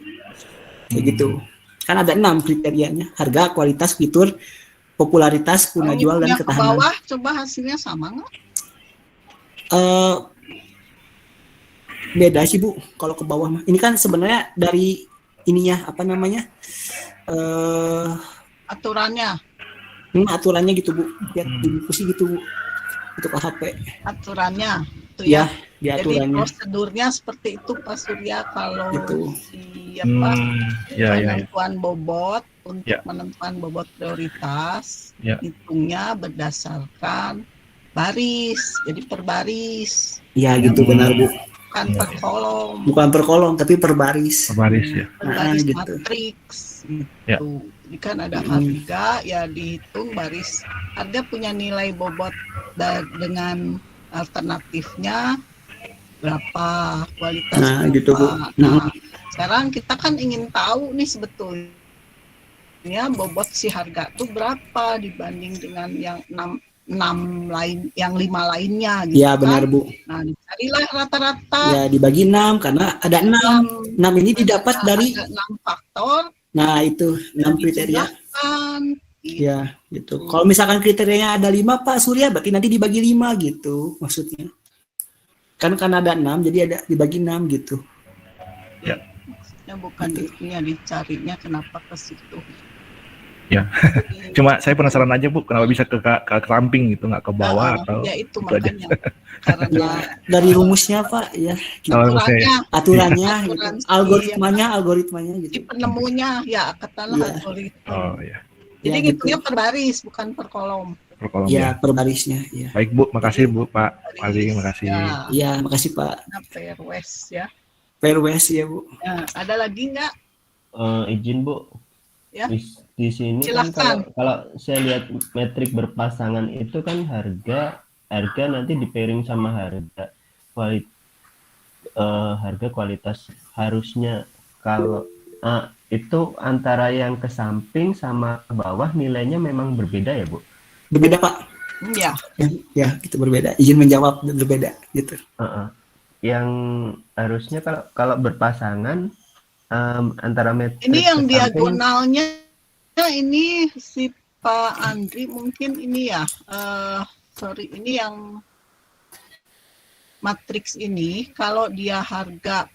A: Kayak gitu. Kan ada 6 kriterianya: harga, kualitas, fitur, popularitas, guna jual, dan
B: ke
A: ketahanan.
B: bawah, coba hasilnya sama nggak?
A: Beda sih Bu kalau ke bawah mah. Ini kan sebenarnya dari ininya apa namanya?
B: Aturannya.
A: Aturannya gitu Bu. Lihat di buku sih gitu Bu. Untuk AHP.
B: Aturannya itu
A: Ya,
B: ya.
A: di
B: Jadi
A: aturannya.
B: prosedurnya seperti itu Pak Surya, kalau
A: Gitu.
B: penentuan bobot untuk
C: Ya.
B: menentukan bobot prioritas,
C: Ya.
B: hitungnya berdasarkan baris, jadi per baris,
A: Ya gitu benar Bu.
B: bukan per kolom,
A: Bukan per kolom tapi per baris.
C: Baris ya.
B: per baris
A: gitu.
B: matriks.
C: Ya.
B: Gitu. Jadi kan ada harga, ya dihitung baris harga punya nilai bobot dengan alternatifnya berapa, kualitas
A: Nah,
B: berapa.
A: gitu, Bu.
B: Nah, sekarang kita kan ingin tahu nih sebetulnya bobot si harga itu berapa dibanding dengan yang 6 lain, yang 5 lainnya gitu.
A: Ya benar
B: kan.
A: Bu.
B: Nah, dicarilah rata-rata.
A: Ya dibagi 6 karena ada 6. 6 ini didapat dari
B: ada 6 faktor.
A: Nah, itu 6 kriteria.
B: Gitu.
A: Ya, gitu. Kalau misalkan kriterianya ada 5 Pak Surya, berarti nanti dibagi 5 gitu maksudnya. Kan karena ada 6 jadi ada dibagi 6 gitu.
B: Ya bukan itunya dicarinya kenapa ke situ.
C: Ya. Cuma saya penasaran aja Bu, kenapa bisa ke samping gitu, nggak ke bawah atau
B: ya itu
C: itu aja.
B: makanya karena
A: Dari rumusnya Pak ya, gitu.
C: Kalau saya
B: aturannya
A: aturannya, gitu.
B: aturan
A: algoritmanya
B: si
A: gitu.
B: penemunya ya katakanlah
A: Iya.
B: algoritma.
C: oh ya,
B: Jadi
A: Ya,
B: ngitungnya per baris bukan per kolom.
C: per kolom
A: Ya,
C: ya.
A: per barisnya ya.
C: Baik Bu, makasih Bu Pak Ali,
B: Baris,
C: makasih.
B: Ya,
A: Ya, makasih Pak.
B: nah, pairwise ya.
A: PRWS ya Bu.
B: Ya, ada lagi nggak?
D: Izin Bu,
B: Ya.
D: di sini kan
B: Silahkan.
D: kalau saya lihat metrik berpasangan itu kan harga nanti di pairing sama harga kualitas. Harusnya kalau itu antara yang ke samping sama ke bawah nilainya memang berbeda ya Bu?
A: Berbeda Pak.
B: Ya,
A: Ya, itu berbeda. Izin menjawab berbeda gitu.
D: Yang harusnya kalau berpasangan antara metrik
B: ini yang
D: ke samping,
B: diagonalnya ini si Pak Andri mungkin ini ya. Sorry, ini yang matriks ini kalau dia harga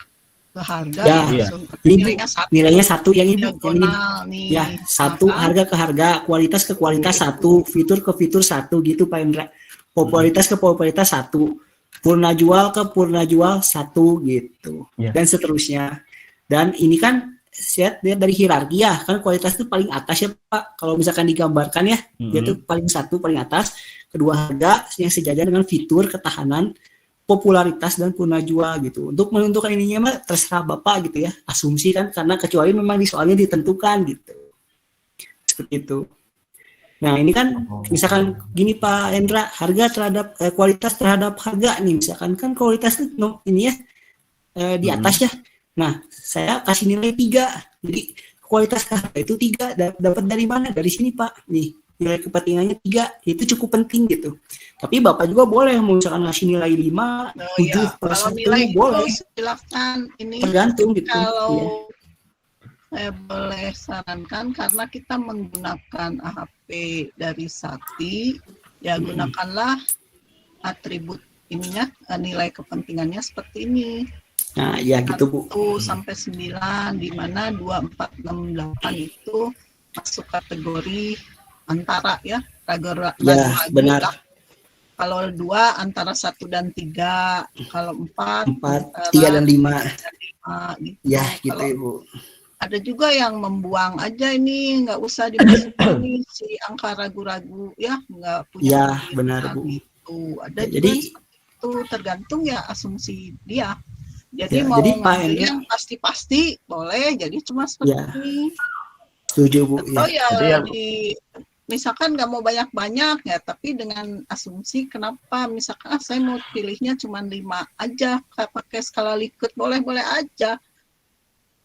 B: ke harga
A: Ya,
B: langsung
A: ini nilainya satu yang ini.
B: diagonal nih.
A: Ya, satu
B: Maka
A: harga ke harga, kualitas ke kualitas satu, fitur ke fitur satu gitu Pak Indra. Popularitas ke popularitas satu, purna jual ke purna jual satu gitu,
D: Ya.
A: dan seterusnya. Dan ini kan saya lihat dari hierarki ya, kan kualitas itu paling atas ya Pak. Kalau misalkan digambarkan ya, dia tuh paling satu paling atas, kedua harga yang sejajar dengan fitur, ketahanan, popularitas dan purna jual gitu. Untuk menentukan ininya mah terserah Bapak gitu ya, asumsi kan, karena kecuali memang di soalnya ditentukan gitu. Seperti itu. Nah, ini kan misalkan gini Pak Hendra, harga terhadap kualitas terhadap harga nih, misalkan kan kualitas itu ini ya di atas ya. Nah, saya kasih nilai 3. Jadi kualitas harga itu 3, dapat dari mana? Dari sini Pak. Nih, nilai kepentingannya 3, itu cukup penting gitu. Tapi Bapak juga boleh misalkan ngasih nilai 5, 7
B: ya,
A: per
B: kalau
A: 1
B: nilai
A: boleh.
B: itu silakan ini
A: Tergantung gitu.
B: kalau
A: Iya.
B: saya boleh sarankan karena kita menggunakan AHP dari SATI, ya gunakanlah atribut ininya, nilai kepentingannya seperti ini.
A: Nah, ya gitu Bu.
B: 1 sampai 9, di mana 2, 4, 6, 8 itu masuk kategori antara ya,
A: Ya, benar.
B: lah. Kalau 2 antara 1 dan 3, kalau 4
A: 4, 3 dan 5.
B: gitu.
A: Ya, gitu
B: Kalau
A: Ibu.
B: ada juga yang membuang aja ini, nggak usah dimasukin nih si angka ragu-ragu ya, nggak punya
A: Ya,
B: pilihan
A: benar Bu.
B: gitu. Ada
A: Ya,
B: juga
A: jadi-
B: yang seperti itu, tergantung ya asumsi dia. Jadi
A: Ya,
B: mau
A: jadi Pak
B: ngambil
A: Hendra-
B: yang pasti-pasti boleh, jadi cuma seperti
A: Ya.
B: ini.
A: Setuju Bu.
B: Atau
A: Ya.
D: Jadi
B: ya
D: yang-
B: misalkan nggak mau banyak-banyak ya, tapi dengan asumsi kenapa misalkan saya mau pilihnya cuma 5 aja, kayak pakai skala Likert boleh-boleh aja.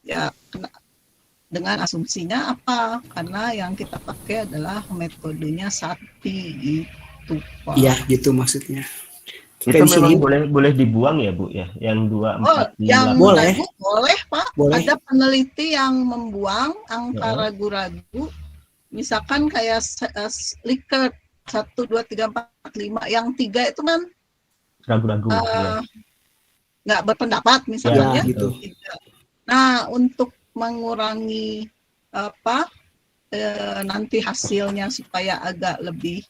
B: Ya dengan asumsinya apa? Karena yang kita pakai adalah metodenya SATI gitu Pak.
A: Iya, gitu maksudnya.
D: itu
A: Kayak di sini
D: memang boleh dibuang ya Bu ya, yang 2, 4, 5,
B: yang
D: 8.
A: Boleh.
B: ragu boleh Pak.
A: Boleh.
B: Ada peneliti yang membuang angka
D: Ya.
B: ragu-ragu, misalkan kayak Likert 1, 2, 3, 4, 5, yang 3 itu kan
D: Ragu-ragu ya.
B: nggak berpendapat misalnya
A: Ya,
B: ya.
A: gitu.
B: Nah, untuk mengurangi nanti hasilnya supaya agak lebih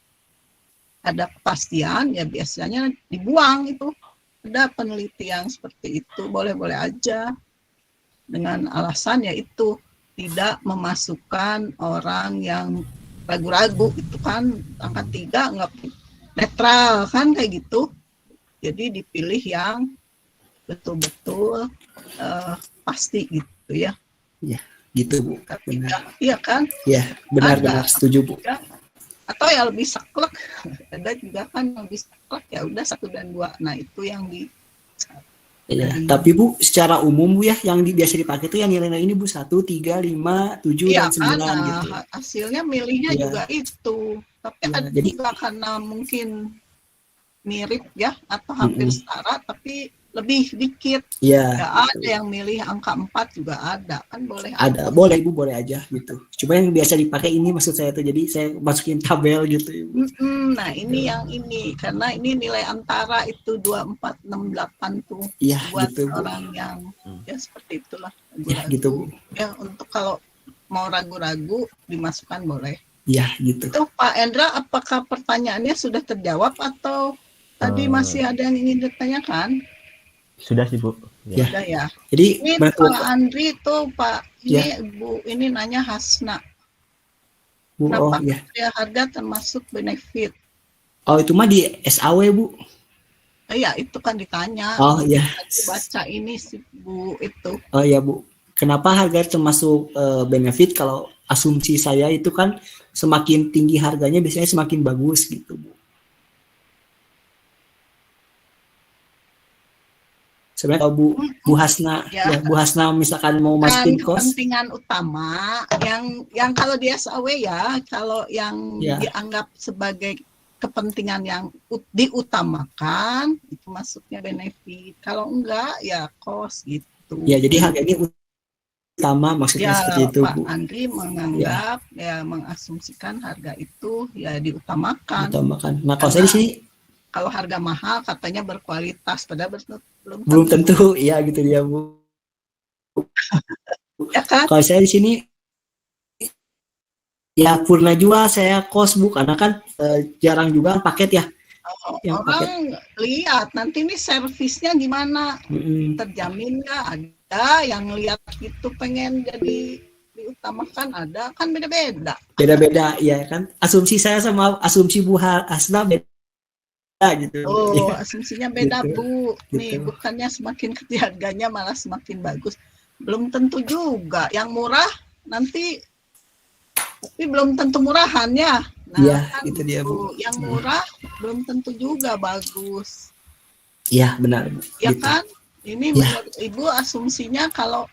B: ada kepastian, ya biasanya dibuang itu. Ada penelitian seperti itu, boleh-boleh aja dengan alasan yaitu tidak memasukkan orang yang ragu-ragu itu kan, angka 3 nggak netral kan kayak gitu. Jadi dipilih yang betul-betul pasti gitu ya.
A: gitu Bu. Benar.
B: Iya kan?
A: Ya, benar-benar
B: Ada.
A: setuju Bu.
B: Atau ya lebih saklek. Ada juga kan yang lebih saklek, ya udah 1 dan 2. Nah, itu yang di
A: Ya, tapi Bu, secara umum Bu ya, yang biasa dipakai itu yang nilai ini Bu, 1, 3, 5, 7
B: iya
A: dan 9
B: kan,
A: gitu.
B: hasilnya milihnya
A: Iya.
B: juga itu. Tapi
A: Iya,
B: ada
A: jadi-
B: juga karena mungkin mirip ya atau hampir setara tapi lebih dikit.
A: Iya.
B: Ya ada yang milih angka 4 juga ada, kan boleh
A: Ada, boleh Bu, boleh aja gitu. Cuma yang biasa dipakai ini maksud saya tuh, jadi saya masukin tabel gitu Ibu.
B: Nah, ini yang ini karena ini nilai antara itu 2, 4, 6, 8 tuh
A: Iya,
B: buat
A: gitu Bu.
B: orang yang ya seperti itulah.
A: Ya, gitu Bu.
B: Ya untuk kalau mau ragu-ragu dimasukkan boleh.
A: Ya gitu.
B: Itu Pak Endra, apakah pertanyaannya sudah terjawab atau tadi masih ada yang ingin ditanyakan?
D: Sudah sih Bu.
A: Ya.
B: Sudah ya.
A: Jadi
B: Ini Pak Andri tuh Pak, ini Bu ini nanya Hasna.
A: Bu, oh
B: Kenapa
A: ya.
B: ya harga termasuk benefit?
A: Oh itu mah di SAW Bu.
B: Iya itu kan ditanya.
A: Oh iya.
B: Tadi baca ini si Bu itu.
A: Oh ya Bu. Kenapa harga termasuk benefit? Kalau asumsi saya itu kan semakin tinggi harganya biasanya semakin bagus gitu Bu. Sebenarnya kalau Bu Hasna, ya Bu Hasna misalkan mau masukin kos,
B: kepentingan utama yang kalau di SAW ya, kalau yang dianggap sebagai kepentingan yang diutamakan itu masuknya benefit. Kalau enggak ya kos gitu.
A: Ya jadi harga ini utama maksudnya seperti itu
B: Pak
A: Bu.
B: Andri menganggap ya mengasumsikan harga itu ya diutamakan.
A: Nah kalau saya di sini
B: kalau harga mahal katanya berkualitas, padahal
A: belum tentu, iya gitu dia Bu.
B: Ya kan?
A: Kalau saya di sini ya purna jual saya kos Bu, karena kan jarang juga paket ya.
B: Orang paket. Lihat nanti nih servisnya gimana, terjamin nggak? Ada yang lihat itu pengen jadi diutamakan, ada kan beda-beda.
A: Beda-beda ya kan. Asumsi saya sama asumsi Bu Hasna beda. Gitu.
B: Oh, asumsinya beda
A: gitu.
B: Bu. Nih, bukannya semakin kecil harganya malah semakin bagus. Belum tentu juga. Yang murah nanti, tapi belum tentu murahannya. Nah,
A: ya,
B: kan
A: itu dia Bu.
B: Yang murah belum tentu juga bagus.
A: Iya, benar Bu.
B: Ya
A: gitu.
B: kan? Ini menurut Ibu asumsinya kalau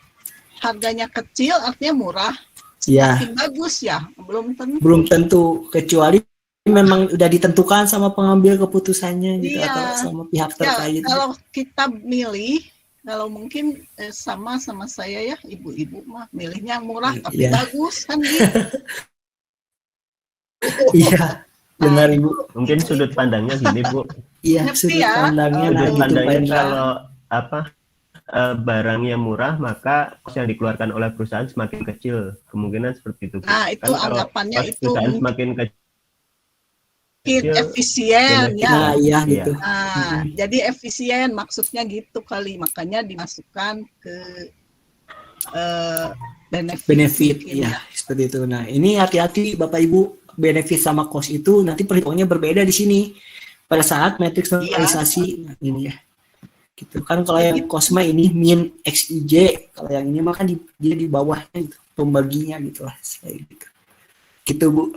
B: harganya kecil artinya murah. Semakin bagus ya? Belum tentu.
A: Belum tentu, kecuali memang udah ditentukan sama pengambil keputusannya gitu atau sama pihak terkait.
B: Kalau kita milih, kalau mungkin sama saya ya, ibu-ibu mah milihnya yang murah tapi bagus kan gitu.
A: Iya, benar Ibu.
D: Mungkin sudut pandangnya gini Bu.
A: Iya, sudut pandangnya.
D: Sudut pandangnya kalau barangnya murah maka kos yang dikeluarkan oleh perusahaan semakin kecil, kemungkinan seperti itu.
B: Nah itu kan anggapannya itu
D: perusahaan semakin kecil
B: efisien ya.
A: Nah, iya gitu.
B: Nah, jadi efisien maksudnya gitu kali, makanya dimasukkan ke benefit
A: ya seperti itu. Nah, ini hati-hati Bapak Ibu, benefit sama cost itu nanti perhitungannya berbeda di sini pada saat matriks normalisasi. Nah, ini ya. Gitu kan, kalau yang cost mah ini min XIJ, kalau yang ini mah kan dia di bawahnya gitu, pembaginya gitu lah, kayak gitu. Gitu Bu.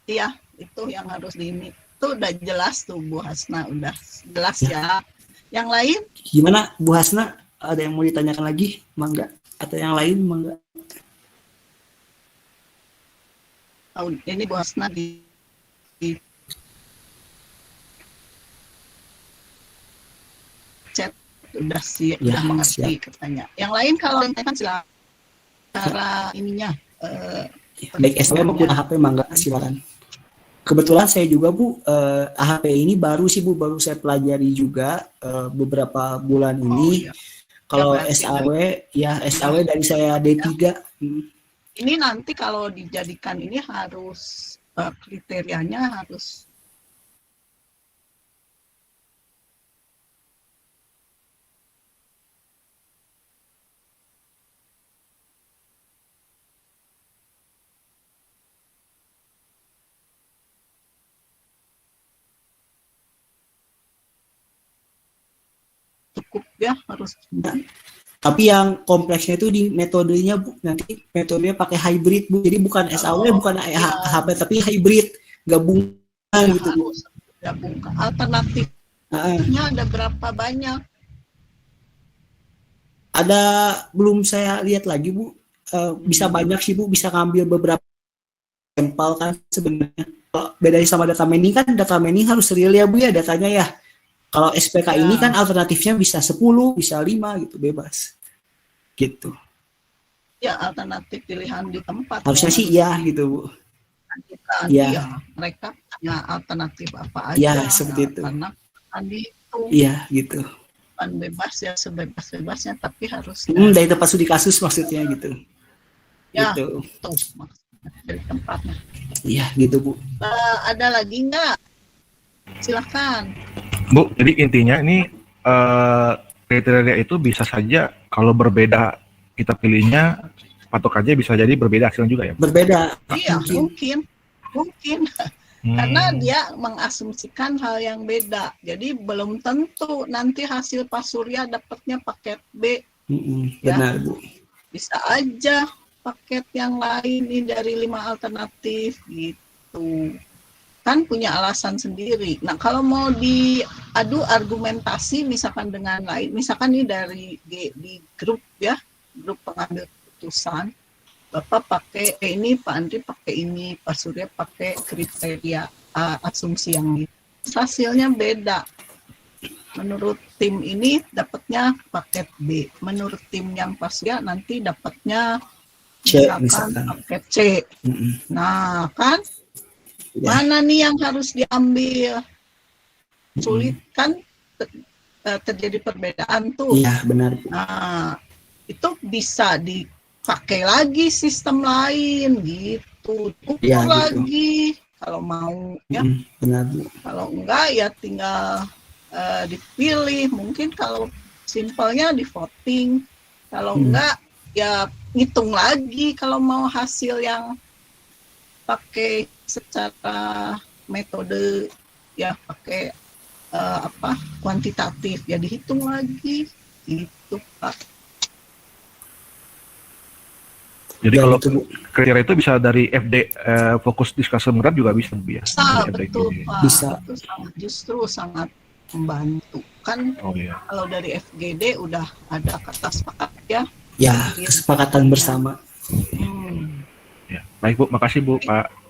B: Iya. Itu yang harus ini. Itu udah jelas tuh Bu Hasna, udah jelas ya. Yang lain?
A: Gimana Bu Hasna? Ada yang mau ditanyakan lagi? Mangga. Atau yang lain? Mangga.
B: Oh, ini Bu Hasna di chat udah udah mengerti katanya. Yang lain kalau ditanyakan silakan. Cara ininya.
A: Baik SW maupun AHP mangga silakan. Kebetulan saya juga Bu, AHP ini baru sih Bu, baru saya pelajari juga beberapa bulan ini. Kalau SAW, ya SAW dari saya D3.
B: Ini nanti kalau dijadikan ini harus kriterianya harus cukup ya, harus.
A: Tapi yang kompleksnya itu di metodenya Bu, nanti metodenya pakai hybrid Bu, jadi bukan SAW, bukan AHP, tapi hybrid, gabungan gitu Bu.
B: Gabungkan. Alternatifnya ada berapa banyak?
A: Ada, belum saya lihat lagi Bu, bisa banyak sih Bu, bisa ngambil beberapa sampel kan sebenarnya. Bedanya sama data mining kan, data mining harus real ya Bu ya datanya ya. Kalau SPK ini kan alternatifnya bisa 10, bisa 5 gitu, bebas. Gitu.
B: Ya, alternatif pilihan di tempat.
A: Harusnya sih iya gitu, Bu.
B: Ya. Mereka punya alternatif apa aja.
A: Ya, seperti itu.
B: Karena tadi itu
A: iya, gitu.
B: Bukan bebas ya, sebebas-bebasnya, tapi harus
A: dari tempat studi kasus maksudnya gitu.
B: Ya.
A: gitu.
B: Tuh, dari tempatnya.
A: Iya gitu Bu.
B: Ada lagi nggak? Silahkan.
C: Bu, jadi intinya ini kriteria itu bisa saja kalau berbeda kita pilihnya patokannya bisa jadi berbeda hasilnya juga ya, Bu?
A: Berbeda
B: Iya,
A: mungkin.
B: mungkin. Karena dia mengasumsikan hal yang beda. Jadi belum tentu nanti hasil Pak Surya dapatnya paket B. Ya.
A: Benar Bu.
B: Bisa aja paket yang lain ini dari 5 alternatif gitu. Kan punya alasan sendiri. Nah, kalau mau diadu argumentasi misalkan dengan lain, misalkan ini dari di grup ya, grup pengambil keputusan, Bapak pakai ini, Pak Andri pakai ini, Pak Surya pakai kriteria asumsi yang ini. Hasilnya beda. Menurut tim ini dapatnya paket B. Menurut tim yang Pak Surya nanti dapatnya
A: misalkan
B: paket C. Nah, kan mana nih yang harus diambil? Sulit kan terjadi perbedaan tuh.
A: Iya, benar.
B: Nah, itu bisa dipakai lagi sistem lain gitu. Ukur
A: Ya,
B: lagi kalau mau ya.
A: Benar Bu.
B: Kalau enggak ya tinggal dipilih. Mungkin kalau simpelnya di voting. Kalau enggak ya ngitung lagi kalau mau hasil yang pakai secara metode ya pakai kuantitatif ya dihitung lagi gitu Pak.
C: Jadi
A: Ya,
C: kalau
A: itu, Bu.
C: kriteria itu bisa dari FD fokus discussion group juga bisa Bu ya?
B: Bisa,
C: Dari
B: betul
C: FD.
B: Pak.
A: Bisa.
B: Itu justru sangat membantu kan.
C: Oh iya.
B: Kalau dari FGD udah ada kata sepakat ya.
A: Ya, kesepakatan bersama.
C: Ya. Baik Bu, makasih Bu, Pak.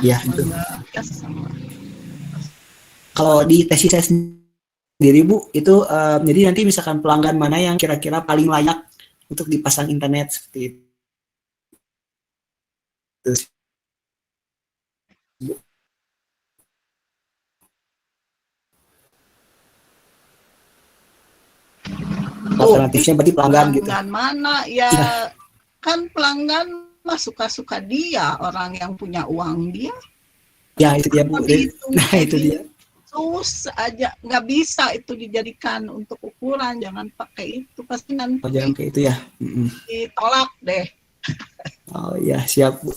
A: Ya, itu.
B: Ya, sama.
A: Kalau di tesis saya sendiri Bu, itu jadi nanti misalkan pelanggan mana yang kira-kira paling layak untuk dipasang internet seperti itu. Alternatifnya berarti pelanggan gitu.
B: Pelanggan mana ya, kan pelanggan mah suka-suka dia, orang yang punya uang dia.
A: Ya itu dia Bu. Nah itu dia.
B: Terus aja nggak bisa itu dijadikan untuk ukuran, jangan pakai itu, pasti nanti
A: Jangan kayak itu ya.
B: ditolak deh.
A: Oh ya siap Bu.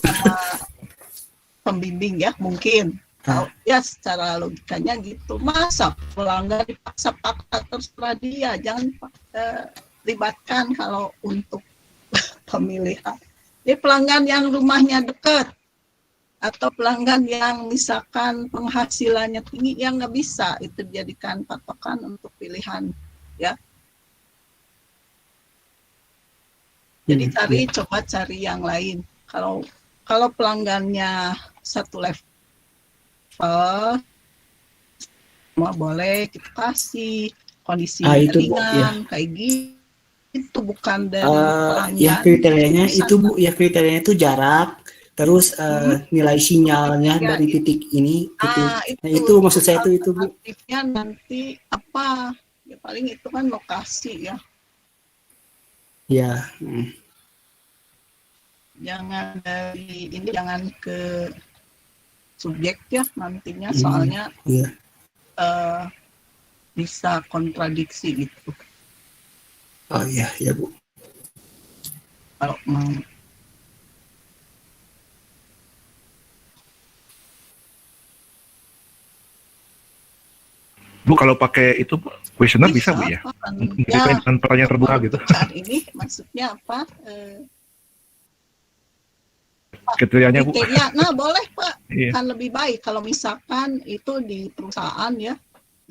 B: Pembimbing ya mungkin. Ya secara logikanya gitu. Masa pelanggan dipaksa terserah dia, jangan libatkan kalau untuk pemilihan. Ini pelanggan yang rumahnya dekat atau pelanggan yang misalkan penghasilannya tinggi yang nggak bisa itu dijadikan patokan untuk pilihan ya. Jadi coba cari yang lain. Kalau pelanggannya satu level semua boleh kita kasih kondisi ringan kayak gitu, bukan dari pelanggan.
A: Ya kriterianya itu Bu, ya kriterianya itu jarak, terus nilai sinyalnya dari titik ini gitu. Nah itu maksud saya itu Bu.
B: Alternatifnya nanti apa? Ya paling itu kan lokasi ya.
A: Ya.
B: Jangan dari ini, jangan ke subjek ya nantinya, soalnya bisa kontradiksi gitu.
A: Oh iya ya Bu.
B: Kalau mau.
C: Bu kalau pakai itu kuesioner bisa Bu ya? Dengan pertanyaan terbuka gitu.
B: Saat ini maksudnya apa?
C: Kriterianya Bu.
B: Kriteria, nah boleh Pak.
C: Iya.
B: Kan lebih baik kalau misalkan itu di perusahaan ya.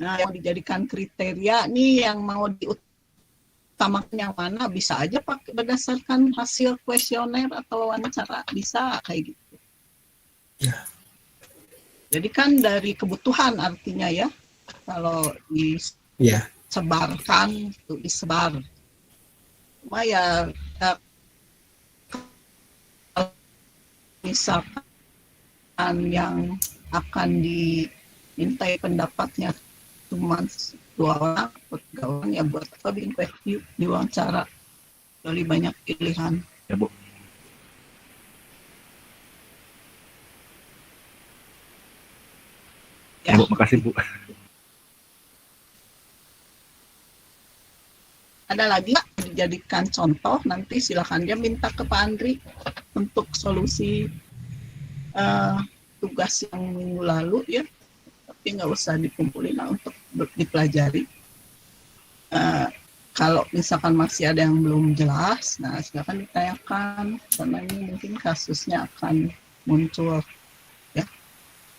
B: Nah yang dijadikan kriteria nih yang mau diutamakan yang mana, bisa aja pakai berdasarkan hasil kuesioner atau wawancara, bisa kayak gitu.
A: Ya.
B: Jadi kan dari kebutuhan artinya ya. Kalau disebarkan itu disebar. Cuma ya misalkan yang akan dimintai pendapatnya cuma 2 orang atau 3 orang, ya buat apa bikin interview, diwawancara, lebih banyak pilihan.
C: Ya Bu. Bu. Makasih Bu.
B: Ada lagi nggak dijadikan contoh, nanti silakan dia minta ke Pak Andri untuk solusi tugas yang minggu lalu ya, tapi nggak usah dikumpulin lah untuk dipelajari. Kalau misalkan masih ada yang belum jelas, nah silakan ditanyakan, karena ini mungkin kasusnya akan muncul ya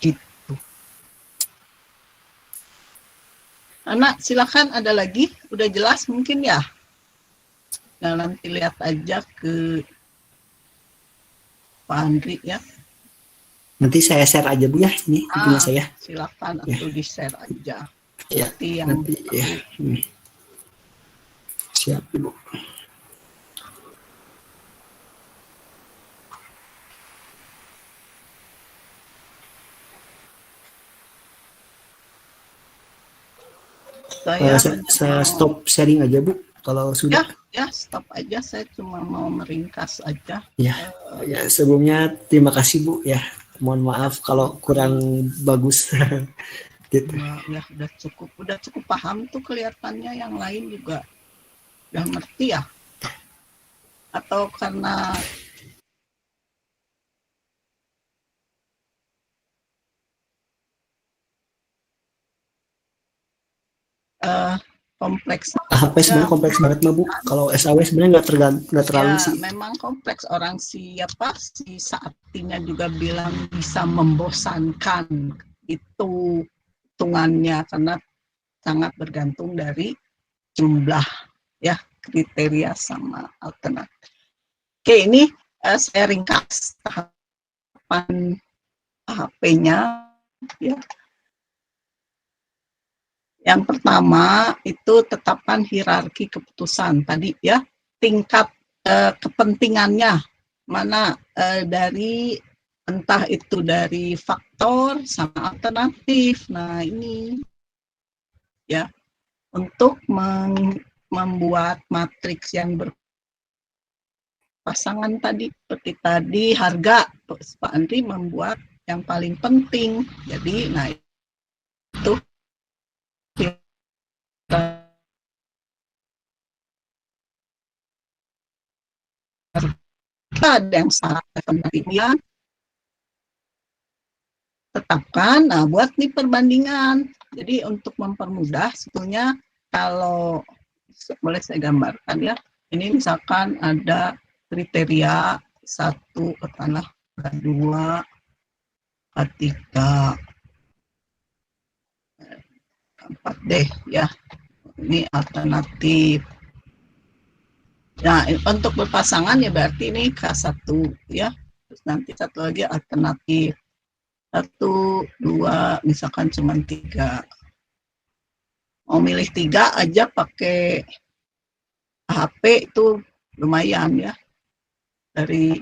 B: gitu. Anak silakan, ada lagi, udah jelas mungkin ya. Nah nanti lihat aja ke Pak Andri ya.
A: Nanti saya share aja Bu ya, ini punya saya.
B: Silakan
A: Ya.
B: atau di share aja.
A: Ya,
B: Seperti yang
A: nanti ya. Siap Bu. Saya stop sharing aja Bu kalau sudah.
B: Ya stop aja, saya cuma mau meringkas aja.
A: Ya, sebelumnya terima kasih Bu ya. Mohon maaf kalau kurang bagus. Gitu.
B: Ya udah cukup paham tuh kelihatannya, yang lain juga udah ngerti ya. Atau karena kompleks.
A: AHP sebenarnya kompleks banget mah Bu. Kalau SAW sebenarnya nggak terlalu
B: Ya,
A: sih.
B: memang kompleks. Orang si Saktinya juga bilang bisa membosankan. Itu hitungannya karena sangat bergantung dari jumlah ya, kriteria sama alternatif. Oke, ini saya ringkas tahapan AHP-nya ya. Yang pertama itu tetapkan hierarki keputusan tadi ya, tingkat kepentingannya mana dari entah itu dari faktor sama alternatif. Nah ini ya, untuk membuat matriks yang berpasangan tadi, seperti tadi harga, Pak Andri membuat yang paling penting. Jadi nah itu ada yang salah pentingnya, tetapkan. Nah buat nih perbandingan. Jadi untuk mempermudah sebetulnya, kalau boleh saya gambarkan ya, ini misalkan ada kriteria 1, katakanlah 2, 3, 4 deh ya, ini alternatif. Nah untuk berpasangan ya berarti ini K1 ya, terus nanti satu lagi alternatif 1, 2, misalkan cuma 3. Mau milih 3 aja pakai HP itu lumayan ya. Dari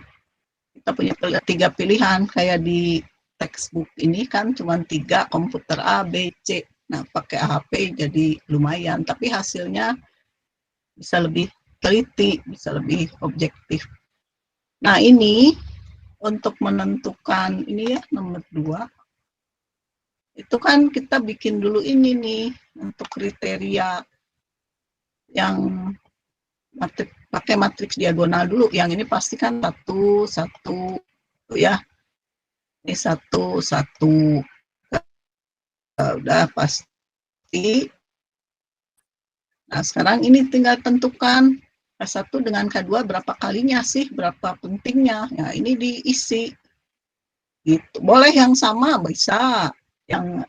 B: kita punya 3 pilihan, kayak di textbook ini kan cuma 3, komputer A, B, C. Nah pakai HP jadi lumayan, tapi hasilnya bisa lebih teliti, bisa lebih objektif. Nah ini untuk menentukan ini ya, nomor 2. Itu kan kita bikin dulu ini nih untuk kriteria yang pakai matriks diagonal dulu. Yang ini pasti kan 1, 1 ya. Ini 1, 1. Udah pasti. Nah sekarang ini tinggal tentukan K1 dengan K2 berapa kalinya sih, berapa pentingnya. Nah ini diisi. Gitu. Boleh yang sama, bisa yang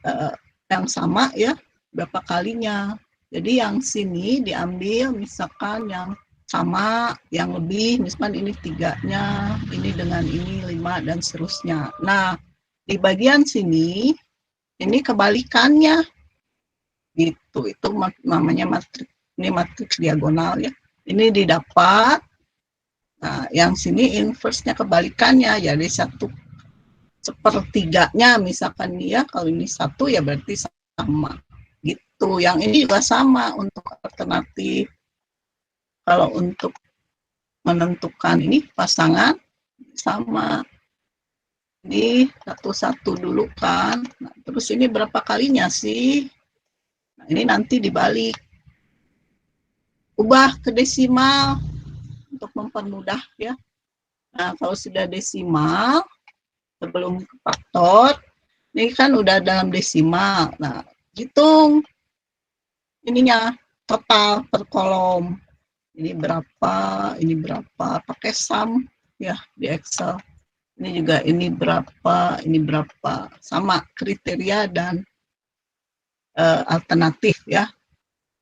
B: sama ya, berapa kalinya. Jadi yang sini diambil misalkan yang sama, yang lebih, misalkan ini 3-nya, ini dengan ini 5 dan seterusnya. Nah di bagian sini ini kebalikannya gitu, itu namanya matriks, ini matriks diagonal ya. Ini didapat, nah yang sini inverse-nya kebalikannya, jadi 1/3-nya misalkan dia, kalau ini 1 ya berarti sama gitu. Yang ini juga sama untuk alternatif. Kalau untuk menentukan ini pasangan sama Ini satu-satu dulu kan. Nah, terus ini berapa kalinya sih? Nah, ini nanti dibalik. Ubah ke desimal untuk mempermudah ya. Nah, kalau sudah desimal, sebelum ke faktor, ini kan udah dalam desimal. Nah, hitung ininya total per kolom. Ini berapa, pakai sum ya di Excel. Ini juga ini berapa, sama kriteria dan alternatif ya.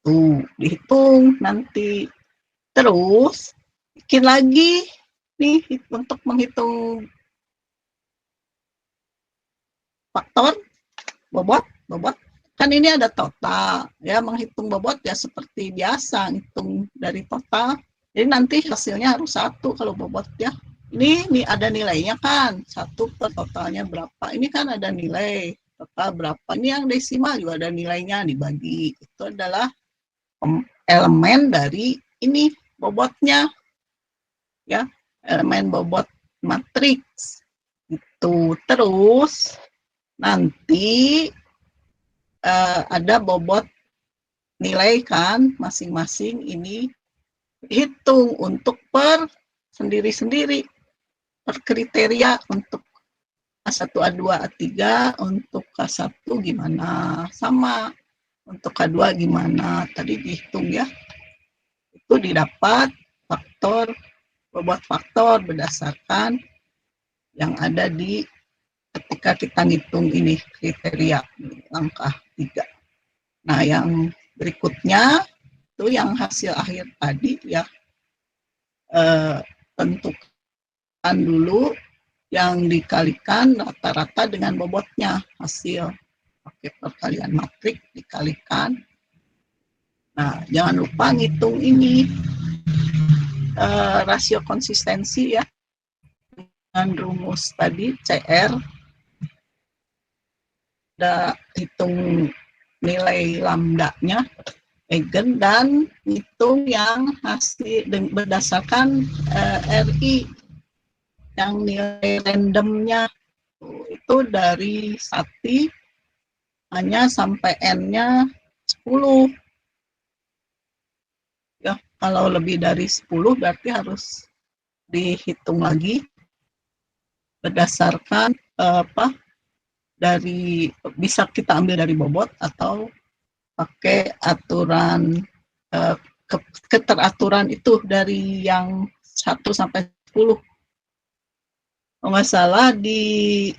B: Tuh, dihitung nanti. Terus bikin lagi nih untuk menghitung faktor bobot. Kan ini ada total ya, menghitung bobot ya seperti biasa hitung dari total. Jadi nanti hasilnya harus 1 kalau bobot ya. Ini ada nilainya kan, 1 per totalnya berapa. Ini kan ada nilai total berapa. Ini yang desimal juga ada nilainya dibagi. Itu adalah elemen dari ini bobotnya ya, elemen bobot matriks. Itu terus nanti ada bobot nilai kan masing-masing ini hitung untuk per sendiri-sendiri, per kriteria untuk A1, A2, A3, untuk K1 gimana, sama untuk K2 gimana, tadi dihitung ya. Itu didapat faktor, bobot faktor berdasarkan yang ada di ketika kita ngitung ini kriteria langkah 3. Nah, yang berikutnya itu yang hasil akhir tadi ya, tentukan dulu yang dikalikan rata-rata dengan bobotnya, hasil pakai perkalian matrik dikalikan. Nah, jangan lupa ngitung ini rasio konsistensi ya, dengan rumus tadi CR. Ada hitung nilai lambdanya, eigen, dan hitung yang hasil berdasarkan RI, yang nilai randomnya itu dari Sati hanya sampai N-nya 10. Ya, kalau lebih dari 10 berarti harus dihitung lagi berdasarkan dari, bisa kita ambil dari bobot atau pakai aturan keteraturan itu dari yang 1 sampai 10. Kalau nggak salah di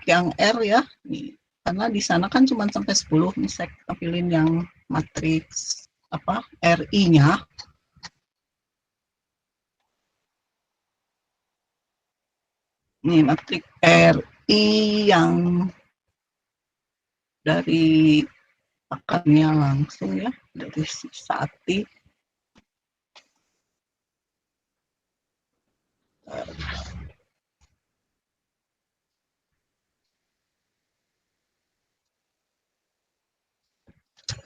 B: yang R ya, karena di sana kan cuma sampai 10. Nih saya tampilin yang matriks RI-nya. Ini matrik RI yang dari akarnya langsung ya, dari Sati.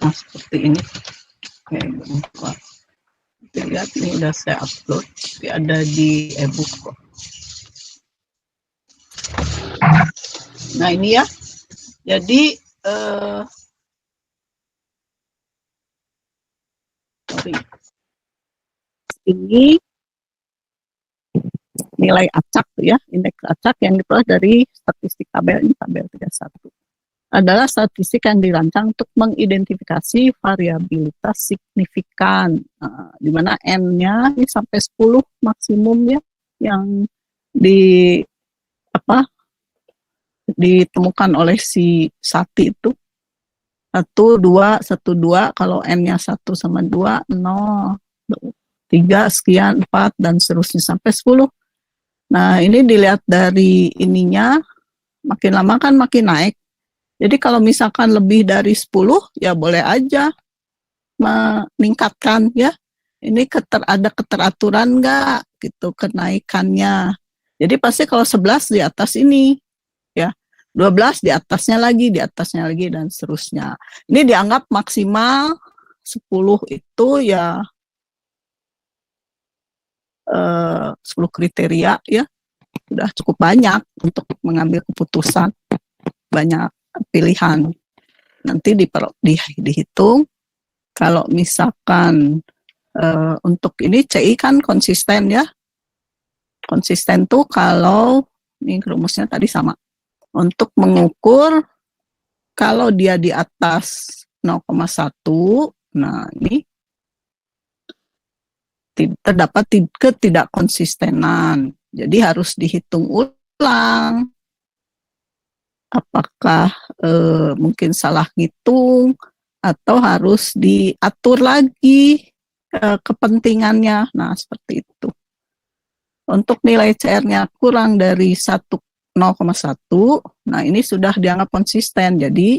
B: Nah, seperti ini. Oke, bentar. Lihat ini udah saya upload, ada di ebook kok. Nah, ini ya. Jadi ini nilai acak ya, indeks acak yang diperoleh dari statistik tabel ini, tabel 31. Adalah statistik yang dirancang untuk mengidentifikasi variabilitas signifikan, di mana N-nya ini sampai 10 maksimum ya, yang ditemukan oleh si Sati itu. 1, 2, kalau N-nya 1 sama 2, 0, 3, sekian, 4, dan seterusnya sampai 10. Nah, ini dilihat dari ininya, makin lama kan makin naik. Jadi kalau misalkan lebih dari 10, ya boleh aja meningkatkan ya. Ini ada keteraturan nggak gitu kenaikannya. Jadi pasti kalau 11 di atas ini ya, 12 di atasnya lagi, dan seterusnya. Ini dianggap maksimal 10 itu ya 10 kriteria ya, sudah cukup banyak untuk mengambil keputusan, banyak pilihan. Nanti dihitung kalau misalkan untuk ini CI kan konsisten ya. Konsisten tuh kalau ini rumusnya tadi sama. Untuk mengukur kalau dia di atas 0,1, nah ini terdapat ketidakkonsistenan. Jadi harus dihitung ulang. Apakah mungkin salah ngitung atau harus diatur lagi kepentingannya. Nah, seperti itu. Untuk nilai CR-nya kurang dari 0,1, nah ini sudah dianggap konsisten. Jadi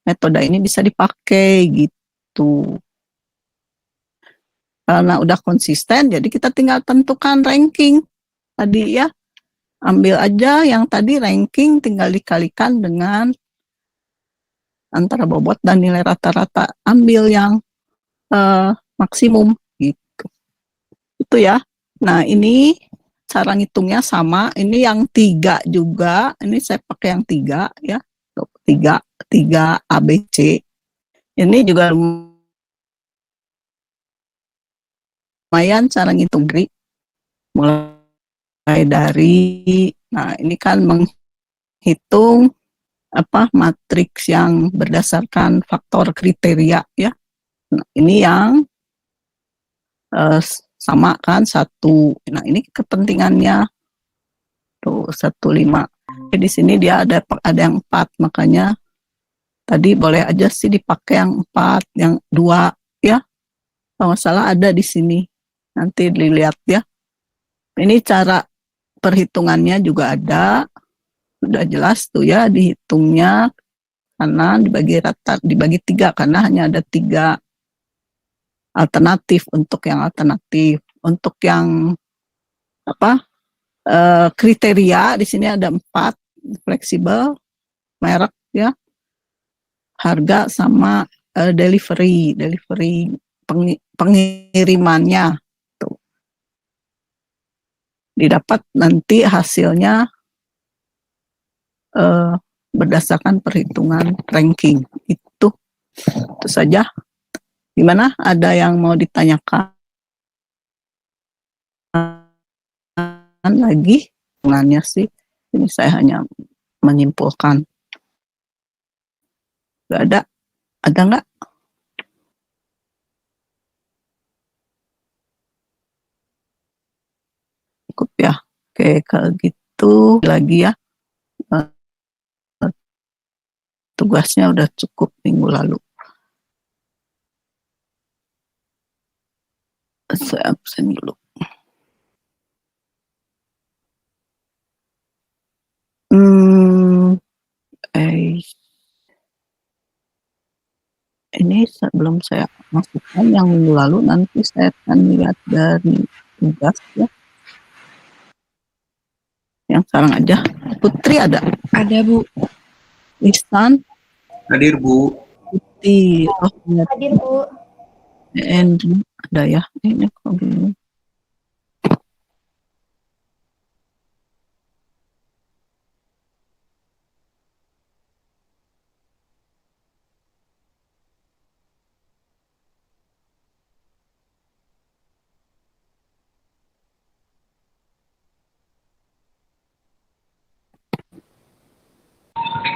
B: metode ini bisa dipakai gitu. Karena udah konsisten, jadi kita tinggal tentukan ranking. Tadi ya, ambil aja yang tadi ranking, tinggal dikalikan dengan antara bobot dan nilai rata-rata. Ambil yang maksimum gitu. Itu ya. Nah ini cara ngitungnya sama. Ini yang 3 juga. Ini saya pakai yang 3 ya. 3 ABC. Ini juga lumayan cara ngitung dari mulai dari, nah ini kan menghitung matriks yang berdasarkan faktor kriteria ya. Nah, ini yang sama kan 1. Nah ini kepentingannya tuh 15. Di sini dia ada yang 4, makanya tadi boleh aja sih dipakai yang 4, yang 2 ya. Kalau nggak salah ada di sini. Nanti dilihat ya. Ini cara perhitungannya juga ada. Sudah jelas tuh ya dihitungnya, karena dibagi 3 karena hanya ada 3 alternatif untuk yang alternatif. Untuk yang kriteria di sini ada 4, fleksibel, merek ya, harga sama delivery pengirimannya tuh. Didapat nanti hasilnya berdasarkan perhitungan ranking. Itu saja. Gimana? Ada yang mau ditanyakan lagi? Hitungannya sih, ini saya hanya menyimpulkan. Gak ada? Ada nggak? Cukup ya. Oke, kalau gitu lagi ya. Tugasnya udah cukup minggu lalu. Saya absen dulu. Ini sebelum saya masukkan yang minggu lalu, nanti saya akan lihat dari tugas ya. Yang sekarang aja. Putri ada?
E: Ada, Bu.
B: Ihsan?
F: Hadir, Bu.
B: Putih. Oh,
E: Hadir, Bu.
B: Andrew ada ya? Ini kok gini.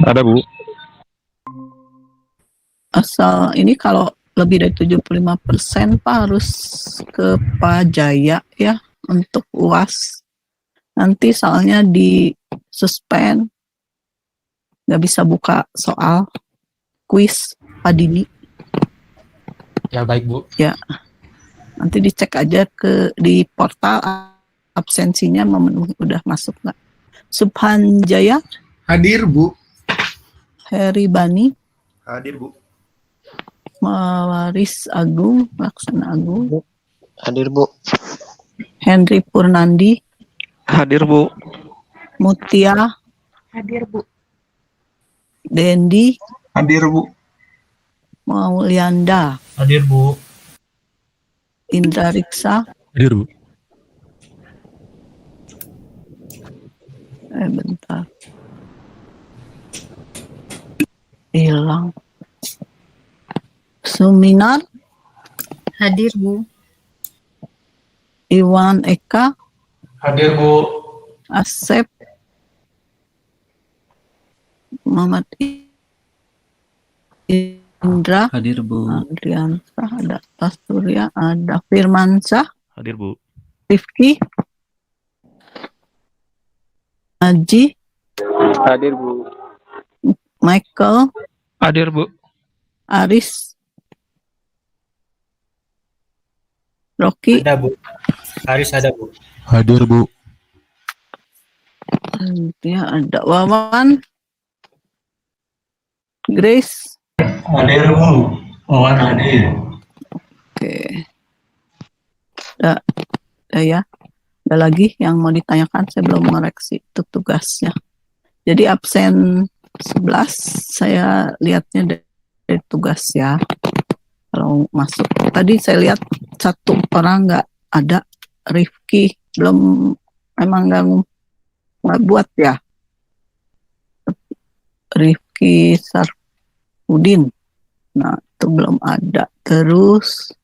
C: Ada, Bu.
B: Asal ini kalau lebih dari 75% Pak harus ke Pak Jaya ya untuk UAS. Nanti soalnya di suspend, nggak bisa buka soal kuis Pak Dini.
G: Ya baik Bu.
B: Ya, nanti dicek aja di portal absensinya memenuhi, udah masuk nggak? Subhan Jaya,
F: Hadir, Bu.
B: Heri Bani,
F: Hadir, Bu.
B: Mawaris Agung, Laksana Agung,
H: Hadir, Bu.
B: Henry Purnandi,
H: Hadir, Bu.
B: Mutia,
E: Hadir, Bu.
B: Dendi,
F: Hadir, Bu.
B: Maulianda,
G: Hadir Bu.
B: Indra Riksa,
G: Hadir Bu.
B: Bentar. Hilang. Suminar,
E: Hadir, Bu.
B: Iwan Eka,
G: Hadir, Bu.
B: Asep, Muhammad Indra,
H: Hadir, Bu.
B: Adriansyah, ada Pasturia, ada Firmansyah,
C: Hadir, Bu.
B: Rifki, Aji,
H: Hadir, Bu.
B: Michael,
G: Hadir, Bu.
B: Aris, Rocky,
I: Ada, Bu. Haris ada, Bu.
C: Hadir, Bu.
B: dia ada Wawan, Grace.
F: Hadir, Bu. Wawan hadir.
B: Oke. Ada ya. Ada lagi yang mau ditanyakan, saya belum mengoreksi itu tugasnya. Jadi absen 11 saya lihatnya dari tugas ya. Kalau masuk tadi saya lihat satu orang nggak ada, Rifki belum, memang nggak buat ya. Rifki Sarfudin, nah itu belum ada. Terus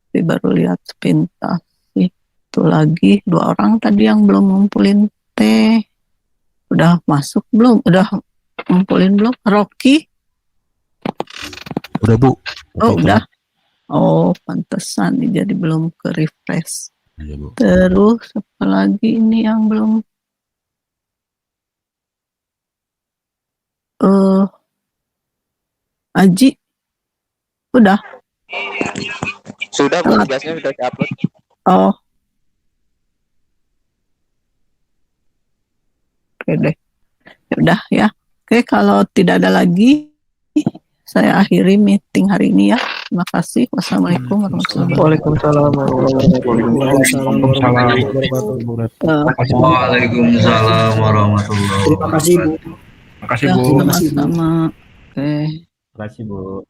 B: tapi baru lihat sepintas itu lagi 2 orang tadi yang belum ngumpulin teh. Udah masuk belum? Udah ngumpulin belum? Rocky?
C: Udah, Bu.
B: Oh, udah. Oh, pantesan nih, jadi belum ke refresh.
C: Iya, Bu.
B: Terus apa lagi ini yang belum? Aji? Udah.
H: Sudah, Bu. Tugasnya sudah di-upload.
B: Oh. Oke deh. Ya udah ya. Oke, kalau tidak ada lagi, saya akhiri meeting hari ini ya. Terima kasih. Wassalamualaikum warahmatullahi wabarakatuh.
H: Waalaikumsalam warahmatullahi wabarakatuh.
F: Waalaikumsalam warahmatullahi
A: Terima kasih, Bu.
C: Makasih,
B: Ya,
C: Bu.
B: sama-sama. Oke.
D: Terima kasih, Bu.